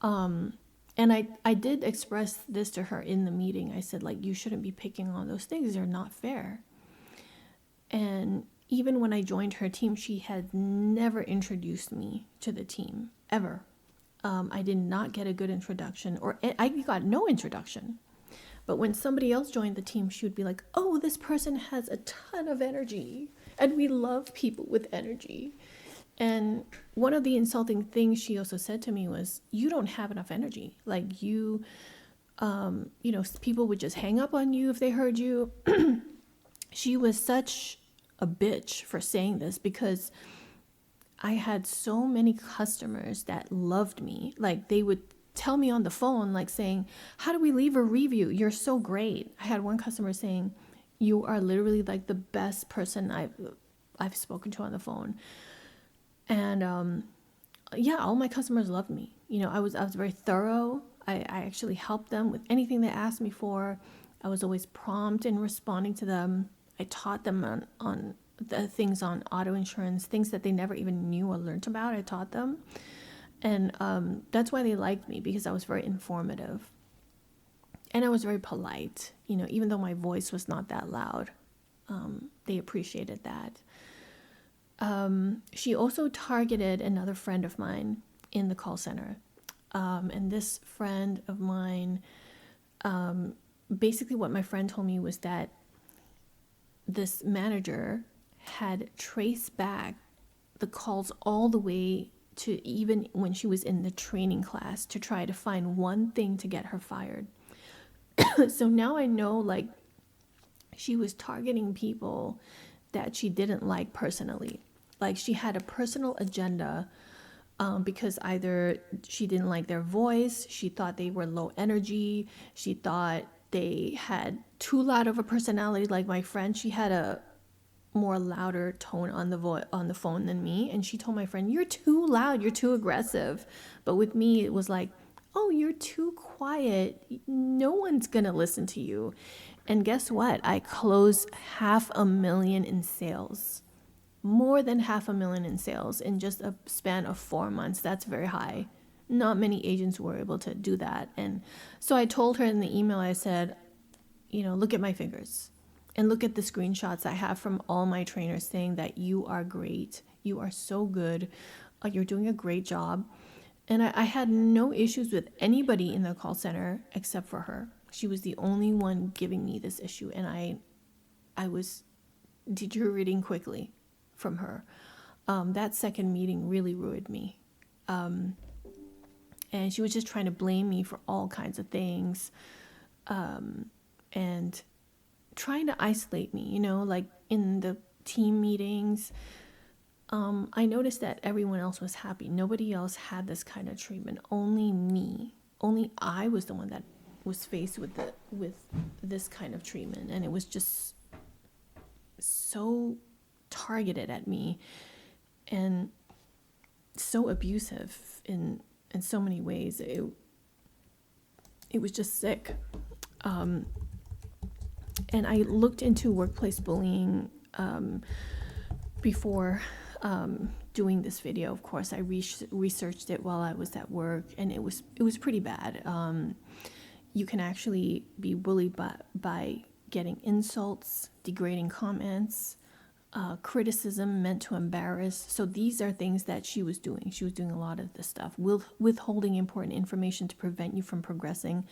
And I did express this to her in the meeting. I said, like, you shouldn't be picking on those things. They're not fair. And even when I joined her team, she had never introduced me to the team, ever. I did not get a good introduction, or I got no introduction. But when somebody else joined the team, she would be like, oh, this person has a ton of energy, and we love people with energy. And one of the insulting things she also said to me was, you don't have enough energy. Like you know, people would just hang up on you if they heard you. She was such a bitch for saying this because I had so many customers that loved me. Like they would tell me on the phone, like saying, how do we leave a review? You're so great. I had one customer saying, you are literally like the best person I've spoken to on the phone. And yeah, all my customers loved me. You know, I was very thorough. I actually helped them with anything they asked me for. I was always prompt in responding to them. I taught them on the things on auto insurance, things that they never even knew or learned about. I taught them. And that's why they liked me, because I was very informative. And I was very polite, you know, even though my voice was not that loud. They appreciated that. She also targeted another friend of mine in the call center. And this friend of mine, basically what my friend told me was that this manager had traced back the calls all the way to even when she was in the training class to try to find one thing to get her fired. So now I know, like, she was targeting people that she didn't like personally. Like she had a personal agenda, because either she didn't like their voice, she thought they were low energy, she thought they had too loud of a personality. Like my friend, she had a more louder tone on the phone than me, and she told my friend, you're too loud, you're too aggressive. But with me it was like, oh, you're too quiet, no one's gonna listen to you. And guess what? I closed $500,000 in sales, more than $500,000 in sales in just a span of 4 months. That's very high. Not many agents were able to do that. And so I told her in the email, I said, you know, look at my fingers and look at the screenshots I have from all my trainers saying that you are great. You are so good. You're doing a great job. And I had no issues with anybody in the call center except for her. She was the only one giving me this issue. And I was deteriorating quickly from her. That second meeting really ruined me. And she was just trying to blame me for all kinds of things, and trying to isolate me, like in the team meetings. I noticed that everyone else was happy. Nobody else had this kind of treatment. Only me. Only I was the one that was faced with this kind of treatment, and it was just so targeted at me and so abusive in so many ways. It was just sick. And I looked into workplace bullying before doing this video. Of course, I researched it while I was at work, and it was pretty bad. You can actually be bullied by getting insults, degrading comments, criticism meant to embarrass. So these are things that she was doing. She was doing a lot of this stuff, withholding important information to prevent you from progressing,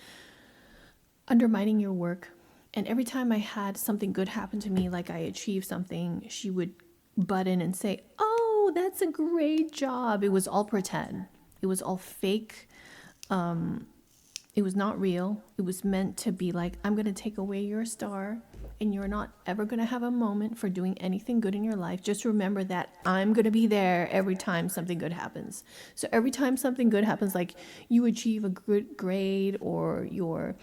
undermining your work. And every time I had something good happen to me, like I achieved something, she would butt in and say, "Oh, that's a great job." It was all pretend. It was all fake. It was not real. It was meant to be like, I'm going to take away your star, and you're not ever going to have a moment for doing anything good in your life. Just remember that I'm going to be there every time something good happens. So every time something good happens, like you achieve a good grade or your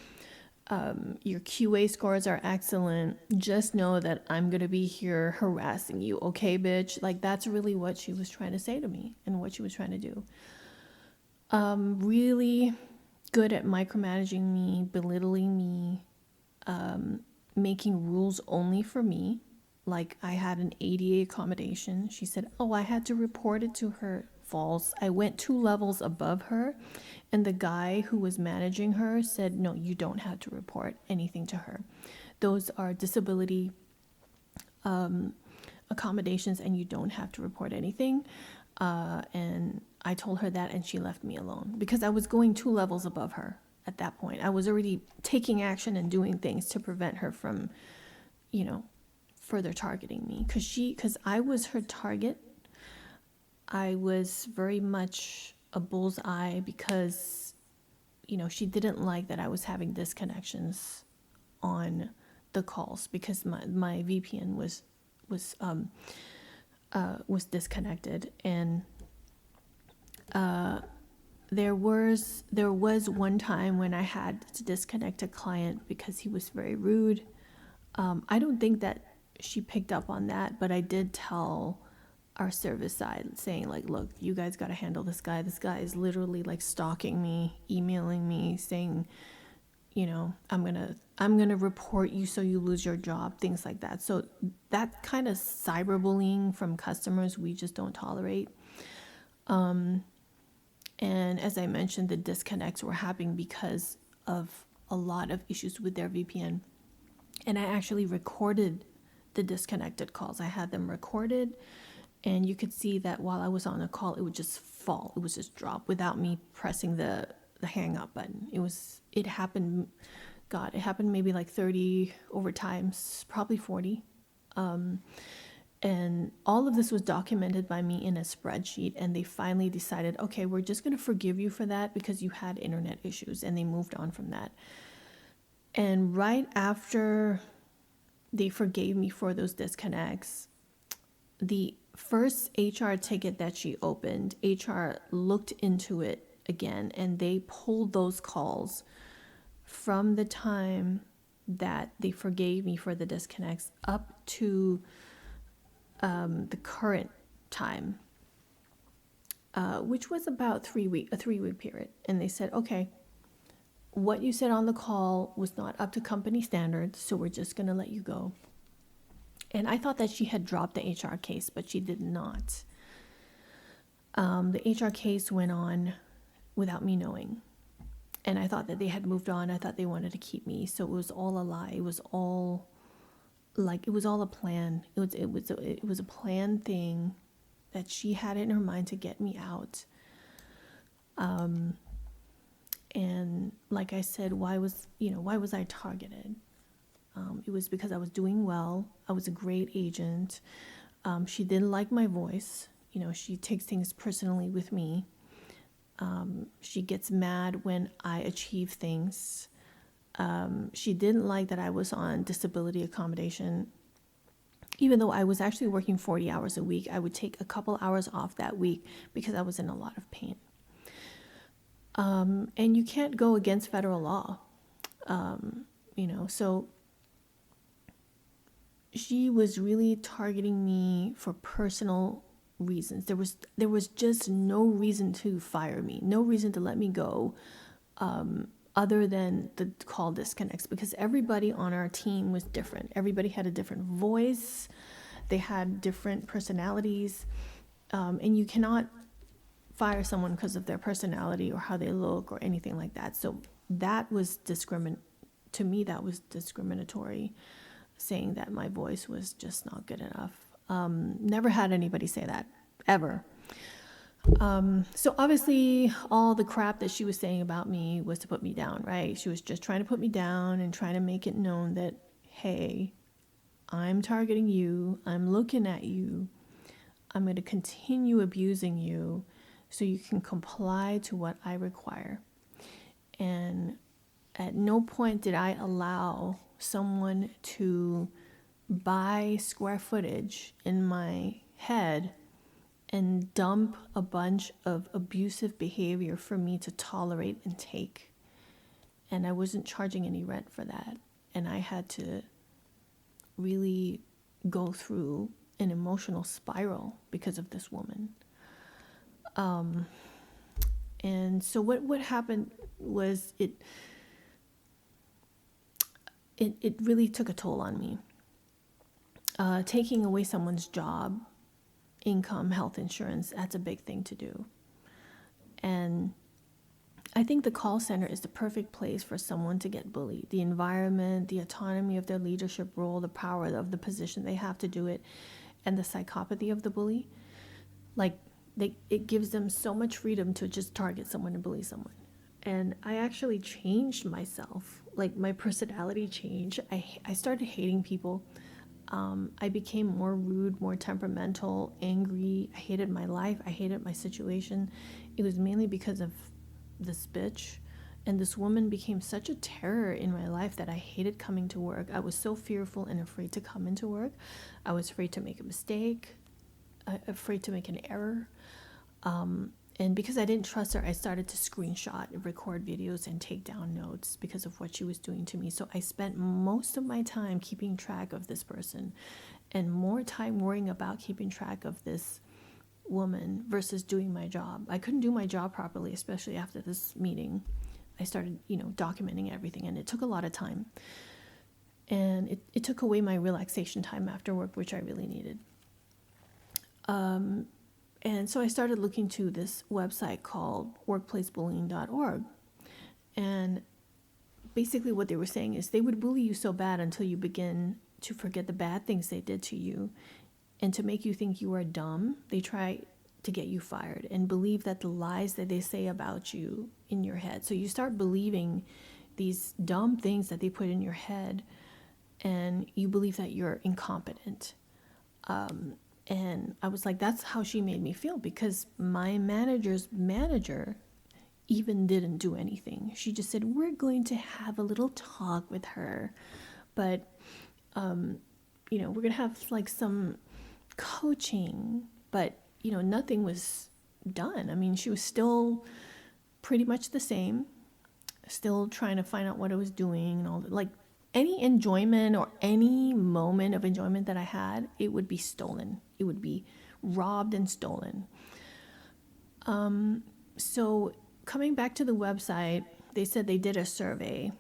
QA scores are excellent, just know that I'm going to be here harassing you. Okay, bitch? Like, that's really what she was trying to say to me and what she was trying to do. Really good at micromanaging me, belittling me, making rules only for me. Like, I had an ADA accommodation. She said, "Oh, I had to report it to her." False. I went 2 levels above her. And the guy who was managing her said, "No, you don't have to report anything to her. Those are disability accommodations, and you don't have to report anything." And I told her that, and she left me alone because I was going 2 levels above her at that point. I was already taking action and doing things to prevent her from, further targeting me. Because I was her target. I was very much a bullseye because, she didn't like that I was having disconnections on the calls because my VPN was disconnected. And there was one time when I had to disconnect a client because he was very rude. I don't think that she picked up on that, but I did tell our service side saying, like, "Look, you guys got to handle this guy. This guy is literally like stalking me, emailing me, saying, I'm going to report you so you lose your job," things like that. So that kind of cyberbullying from customers, we just don't tolerate. And as I mentioned, the disconnects were happening because of a lot of issues with their VPN. And I actually recorded the disconnected calls. I had them recorded. And you could see that while I was on a call, it would just fall. It would just drop without me pressing the hang up button. It happened maybe like 30 over times, probably 40. And all of this was documented by me in a spreadsheet. And they finally decided, okay, we're just going to forgive you for that because you had internet issues. And they moved on from that. And right after they forgave me for those disconnects, the first HR ticket that she opened, HR looked into it again, and they pulled those calls from the time that they forgave me for the disconnects up to the current time, which was about a 3-week period. And they said, "Okay, what you said on the call was not up to company standards, so we're just going to let you go." And I thought that she had dropped the HR case, but she did not. The HR case went on without me knowing. And I thought that they had moved on. I thought they wanted to keep me. So it was all a lie. It was all a plan. It was a planned thing that she had in her mind to get me out. And like I said, why was I targeted? It was because I was doing well. I was a great agent. She didn't like my voice. She takes things personally with me. She gets mad when I achieve things. She didn't like that I was on disability accommodation. Even though I was actually working 40 hours a week, I would take a couple hours off that week because I was in a lot of pain. And you can't go against federal law, so she was really targeting me for personal reasons. There was just no reason to fire me, no reason to let me go, other than the call disconnects, because everybody on our team was different. Everybody had a different voice. They had different personalities, and you cannot fire someone because of their personality or how they look or anything like that. So that was to me, that was discriminatory, saying that my voice was just not good enough. Never had anybody say that, ever. So obviously all the crap that she was saying about me was to put me down, right? She was just trying to put me down and trying to make it known that, hey, I'm targeting you, I'm looking at you, I'm going to continue abusing you so you can comply to what I require. And at no point did I allow someone to buy square footage in my head and dump a bunch of abusive behavior for me to tolerate and take. And I wasn't charging any rent for that. And I had to really go through an emotional spiral because of this woman. And so what happened was it really took a toll on me. Taking away someone's job, income, health insurance, that's a big thing to do. And I think the call center is the perfect place for someone to get bullied. The environment, the autonomy of their leadership role, the power of the position they have to do it, and the psychopathy of the bully. It gives them so much freedom to just target someone and bully someone. And I actually changed myself. My personality changed. I started hating people. I became more rude, more temperamental, angry. I hated my life. I hated my situation. It was mainly because of this bitch. And this woman became such a terror in my life that I hated coming to work. I was so fearful and afraid to come into work. I was afraid to make a mistake, afraid to make an error. And because I didn't trust her, I started to screenshot and record videos and take down notes because of what she was doing to me. So I spent most of my time keeping track of this person and more time worrying about keeping track of this woman versus doing my job. I couldn't do my job properly, especially after this meeting. I started, documenting everything, and it took a lot of time. And it took away my relaxation time after work, which I really needed. And so I started looking to this website called workplacebullying.org. And basically what they were saying is they would bully you so bad until you begin to forget the bad things they did to you. And to make you think you are dumb, they try to get you fired and believe that the lies that they say about you in your head. So you start believing these dumb things that they put in your head, and you believe that you're incompetent. And I was like, that's how she made me feel, because my manager's manager even didn't do anything. She just said, we're going to have a little talk with her, but, we're going to have some coaching, but, nothing was done. I mean, she was still pretty much the same, still trying to find out what I was doing and all that. Any enjoyment or any moment of enjoyment that I had, it would be stolen. It would be robbed and stolen. So coming back to the website, they said they did a survey,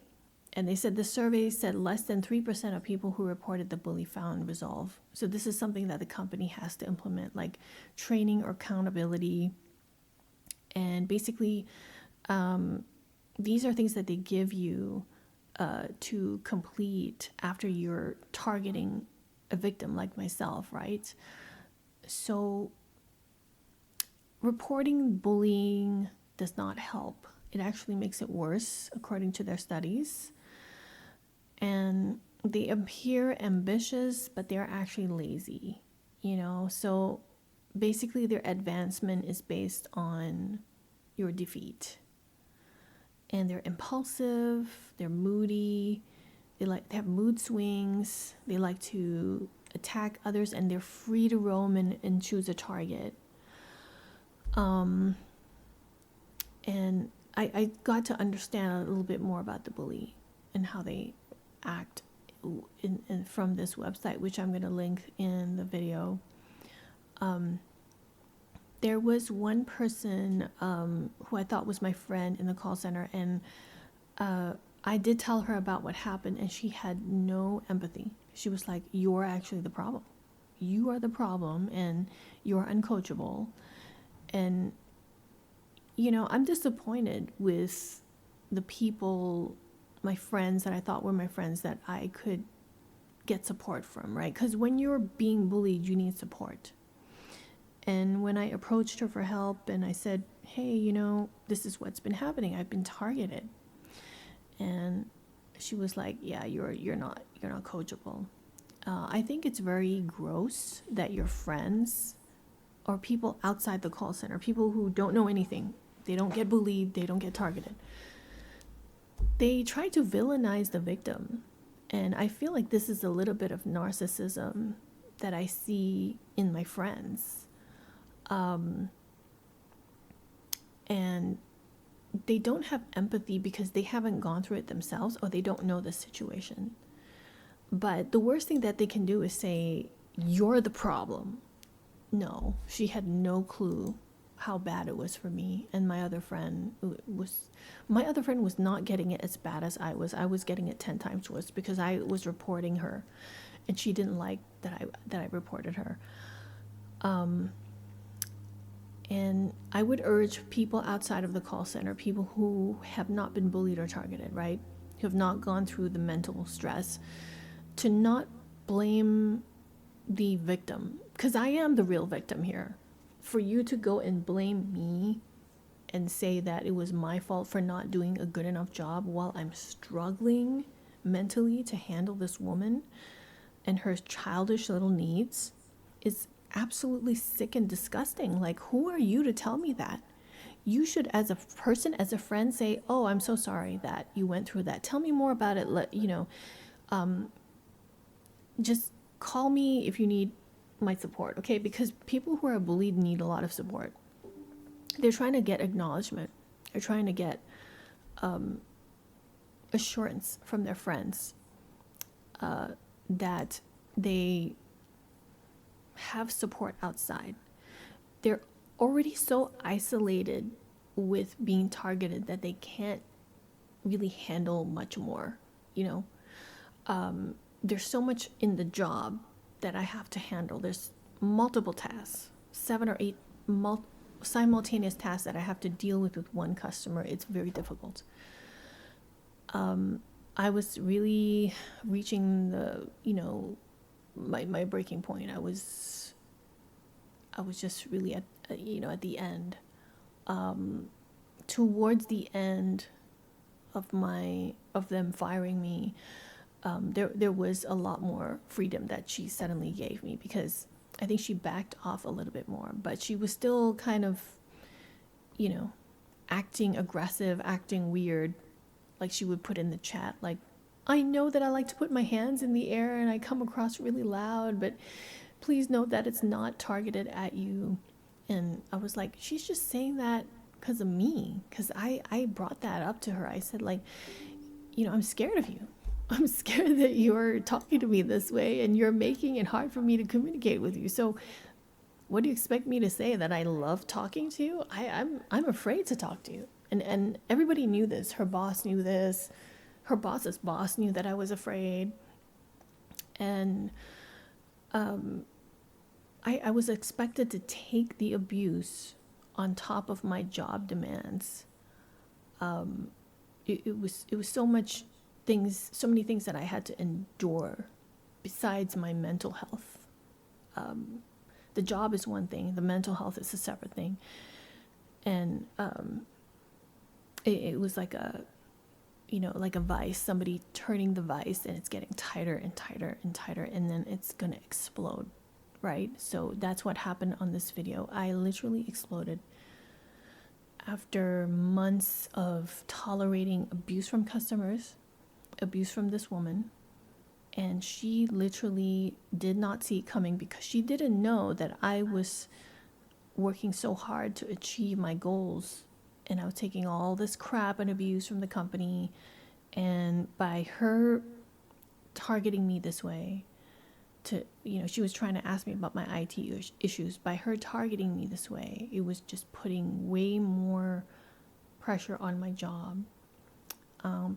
and they said the survey said less than 3% of people who reported the bully found resolve. So this is something that the company has to implement, like training or accountability. And basically, these are things that they give you to complete after you're targeting a victim like myself, right? So reporting bullying does not help. It actually makes it worse, according to their studies. And they appear ambitious, but they're actually lazy, So basically their advancement is based on your defeat. And they're impulsive, they're moody, they have mood swings, they like to attack others, and they're free to roam and choose a target. And I got to understand a little bit more about the bully and how they act from this website, which I'm going to link in the video. There was one person who I thought was my friend in the call center, and I did tell her about what happened, and she had no empathy. She was like, "You're actually the problem. You are the problem, and you're uncoachable." And, I'm disappointed with the people, my friends that I thought were my friends, that I could get support from, right? Because when you're being bullied, you need support. And when I approached her for help and I said, "Hey, this is what's been happening. I've been targeted." And she was like, "Yeah, you're not coachable." I think it's very gross that your friends or people outside the call center, people who don't know anything, they don't get bullied, they don't get targeted, they try to villainize the victim. And I feel like this is a little bit of narcissism that I see in my friends. And they don't have empathy because they haven't gone through it themselves, or they don't know the situation. But the worst thing that they can do is say, "You're the problem." No, she had no clue how bad it was for me. And my other friend was not getting it as bad as I was. I was getting it 10 times worse because I was reporting her, and she didn't like that I reported her. And I would urge people outside of the call center, people who have not been bullied or targeted, right, who have not gone through the mental stress, to not blame the victim, because I am the real victim here. For you to go and blame me and say that it was my fault for not doing a good enough job while I'm struggling mentally to handle this woman and her childish little needs is absolutely sick and disgusting. Like, who are you to tell me that? You should, as a person, as a friend, say, "Oh, I'm so sorry that you went through that. Tell me more about it. Just call me if you need my support," okay? Because people who are bullied need a lot of support. They're trying to get acknowledgement. They're trying to get assurance from their friends that they have support outside. They're already so isolated with being targeted that they can't really handle much more. There's so much in the job that I have to handle. There's multiple tasks, 7 or 8 simultaneous tasks that I have to deal with one customer. It's very difficult. I was really reaching the, my breaking point. I was just really at the end. Towards the end of them firing me, there was a lot more freedom that she suddenly gave me, because I think she backed off a little bit more, but she was still kind of, acting aggressive, acting weird. Like, she would put in the chat, like, "I know that I like to put my hands in the air and I come across really loud, but please note that it's not targeted at you." And I was like, she's just saying that because of me, because I brought that up to her. I said, like, "I'm scared of you. I'm scared that you're talking to me this way and you're making it hard for me to communicate with you. So what do you expect me to say? That I love talking to you? I'm afraid to talk to you." And everybody knew this. Her boss knew this. Her boss's boss knew that I was afraid. And I was expected to take the abuse on top of my job demands. It was so many things that I had to endure besides my mental health. The job is one thing, the mental health is a separate thing. And it was like a vice, somebody turning the vice, and it's getting tighter and tighter and tighter, and then it's gonna explode, right? So that's what happened on this video. I literally exploded. after months of tolerating abuse from customers, abuse from this woman, and she literally did not see it coming because she didn't know that I was working so hard to achieve my goals, and I was taking all this crap and abuse from the company. And by her targeting me this way, she was trying to ask me about my IT issues. By her targeting me this way, it was just putting way more pressure on my job.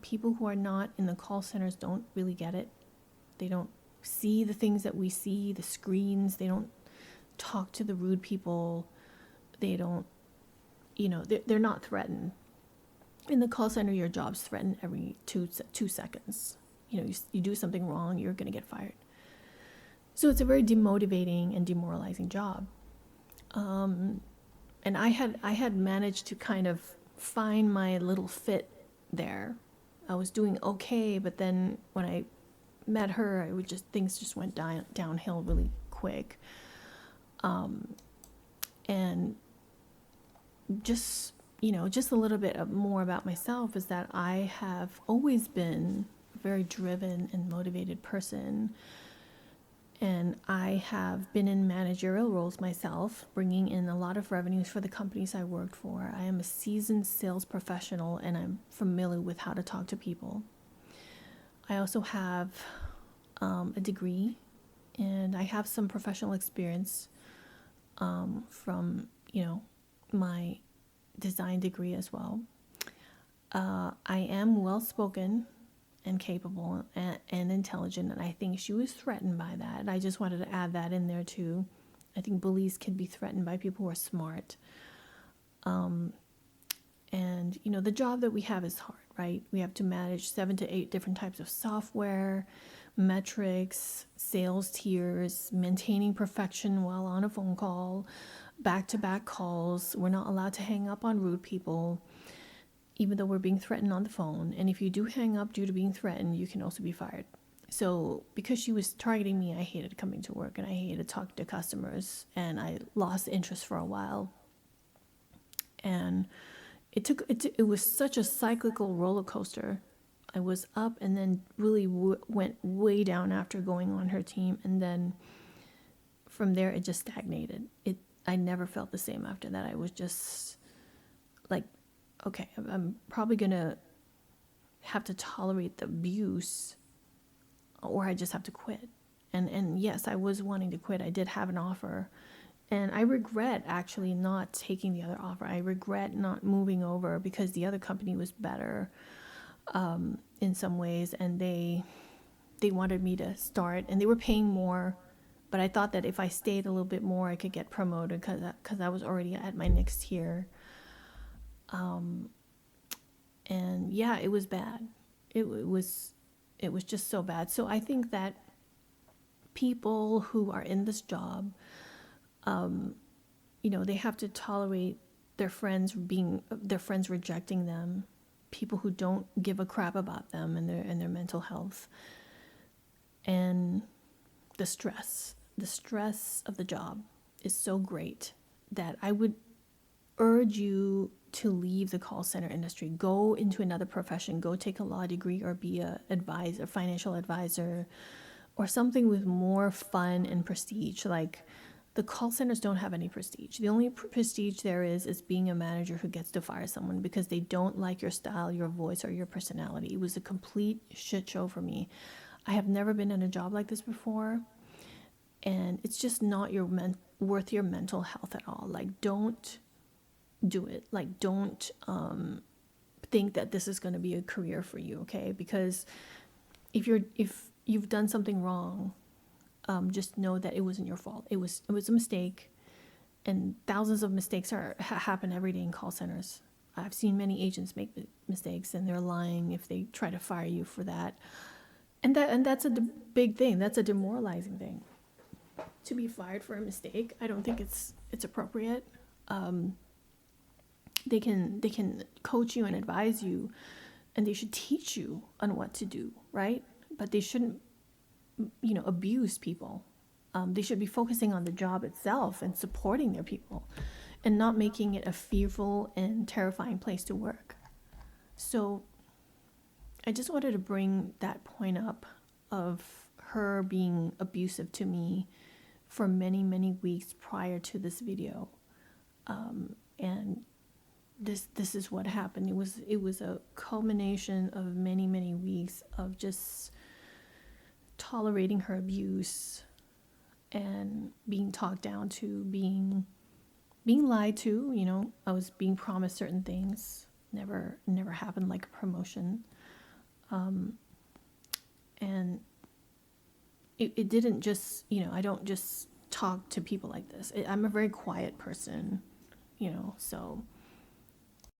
People who are not in the call centers don't really get it. They don't see the things that we see, the screens. They don't talk to the rude people. They don't, they're not threatened. In the call center, your job's threatened every two seconds. You do something wrong, you're going to get fired. So it's a very demotivating and demoralizing job. And I had managed to kind of find my little fit there. I was doing okay, but then when I met her, things just went downhill really quick. And just a little bit more about myself is that I have always been a very driven and motivated person. And I have been in managerial roles myself, bringing in a lot of revenues for the companies I worked for. I am a seasoned sales professional, and I'm familiar with how to talk to people. I also have a degree, and I have some professional experience from, my design degree as well. I am well-spoken and capable and intelligent, and I think she was threatened by that. I just wanted to add that in there too. I think bullies can be threatened by people who are smart. And the job that we have is hard, right? We have to manage 7 to 8 different types of software, metrics, sales tiers, maintaining perfection while on a phone call, back-to-back calls. We're not allowed to hang up on rude people, even though we're being threatened on the phone. And if you do hang up due to being threatened, you can also be fired. So because she was targeting me, I hated coming to work, and I hated talking to customers, and I lost interest for a while. And it was such a cyclical roller coaster. I was up and then really went way down after going on her team, and then from there it just stagnated. I never felt the same after that. I was just like, okay, I'm probably gonna have to tolerate the abuse, or I just have to quit. And yes, I was wanting to quit. I did have an offer, and I regret actually not taking the other offer. I regret not moving over because the other company was better in some ways, and they wanted me to start, and they were paying more. But I thought that if I stayed a little bit more, I could get promoted because I was already at my next tier. And yeah, it was bad. It was just so bad. So I think that people who are in this job, they have to tolerate their friends rejecting them, people who don't give a crap about them and their mental health, and the stress of the job is so great that I would urge you to leave the call center industry. Go into another profession. Go take a law degree or be a financial advisor, or something with more fun and prestige. Like, the call centers don't have any prestige. The only prestige there is being a manager who gets to fire someone because they don't like your style, your voice, or your personality. It was a complete shit show for me. I have never been in a job like this before, and it's just not worth your mental health at all. Like, don't do it. Like, don't think that this is going to be a career for you, okay? Because if you've done something wrong, just know that it wasn't your fault. It was a mistake, and thousands of mistakes happen every day in call centers. I've seen many agents make mistakes, and they're lying if they try to fire you for that. And that's a big thing. That's a demoralizing thing. To be fired for a mistake, I don't think it's appropriate. They can coach you and advise you, and they should teach you on what to do, right? But they shouldn't, abuse people. They should be focusing on the job itself and supporting their people. and not making it a fearful and terrifying place to work. So I just wanted to bring that point up of her being abusive to me for many, many weeks prior to this video. And this is what happened. It was a culmination of many, many weeks of just tolerating her abuse and being talked down to, being lied to. You know, I was being promised certain things, never happened, like a promotion. And it didn't just, you know, I don't just talk to people like this. I'm a very quiet person, you know, so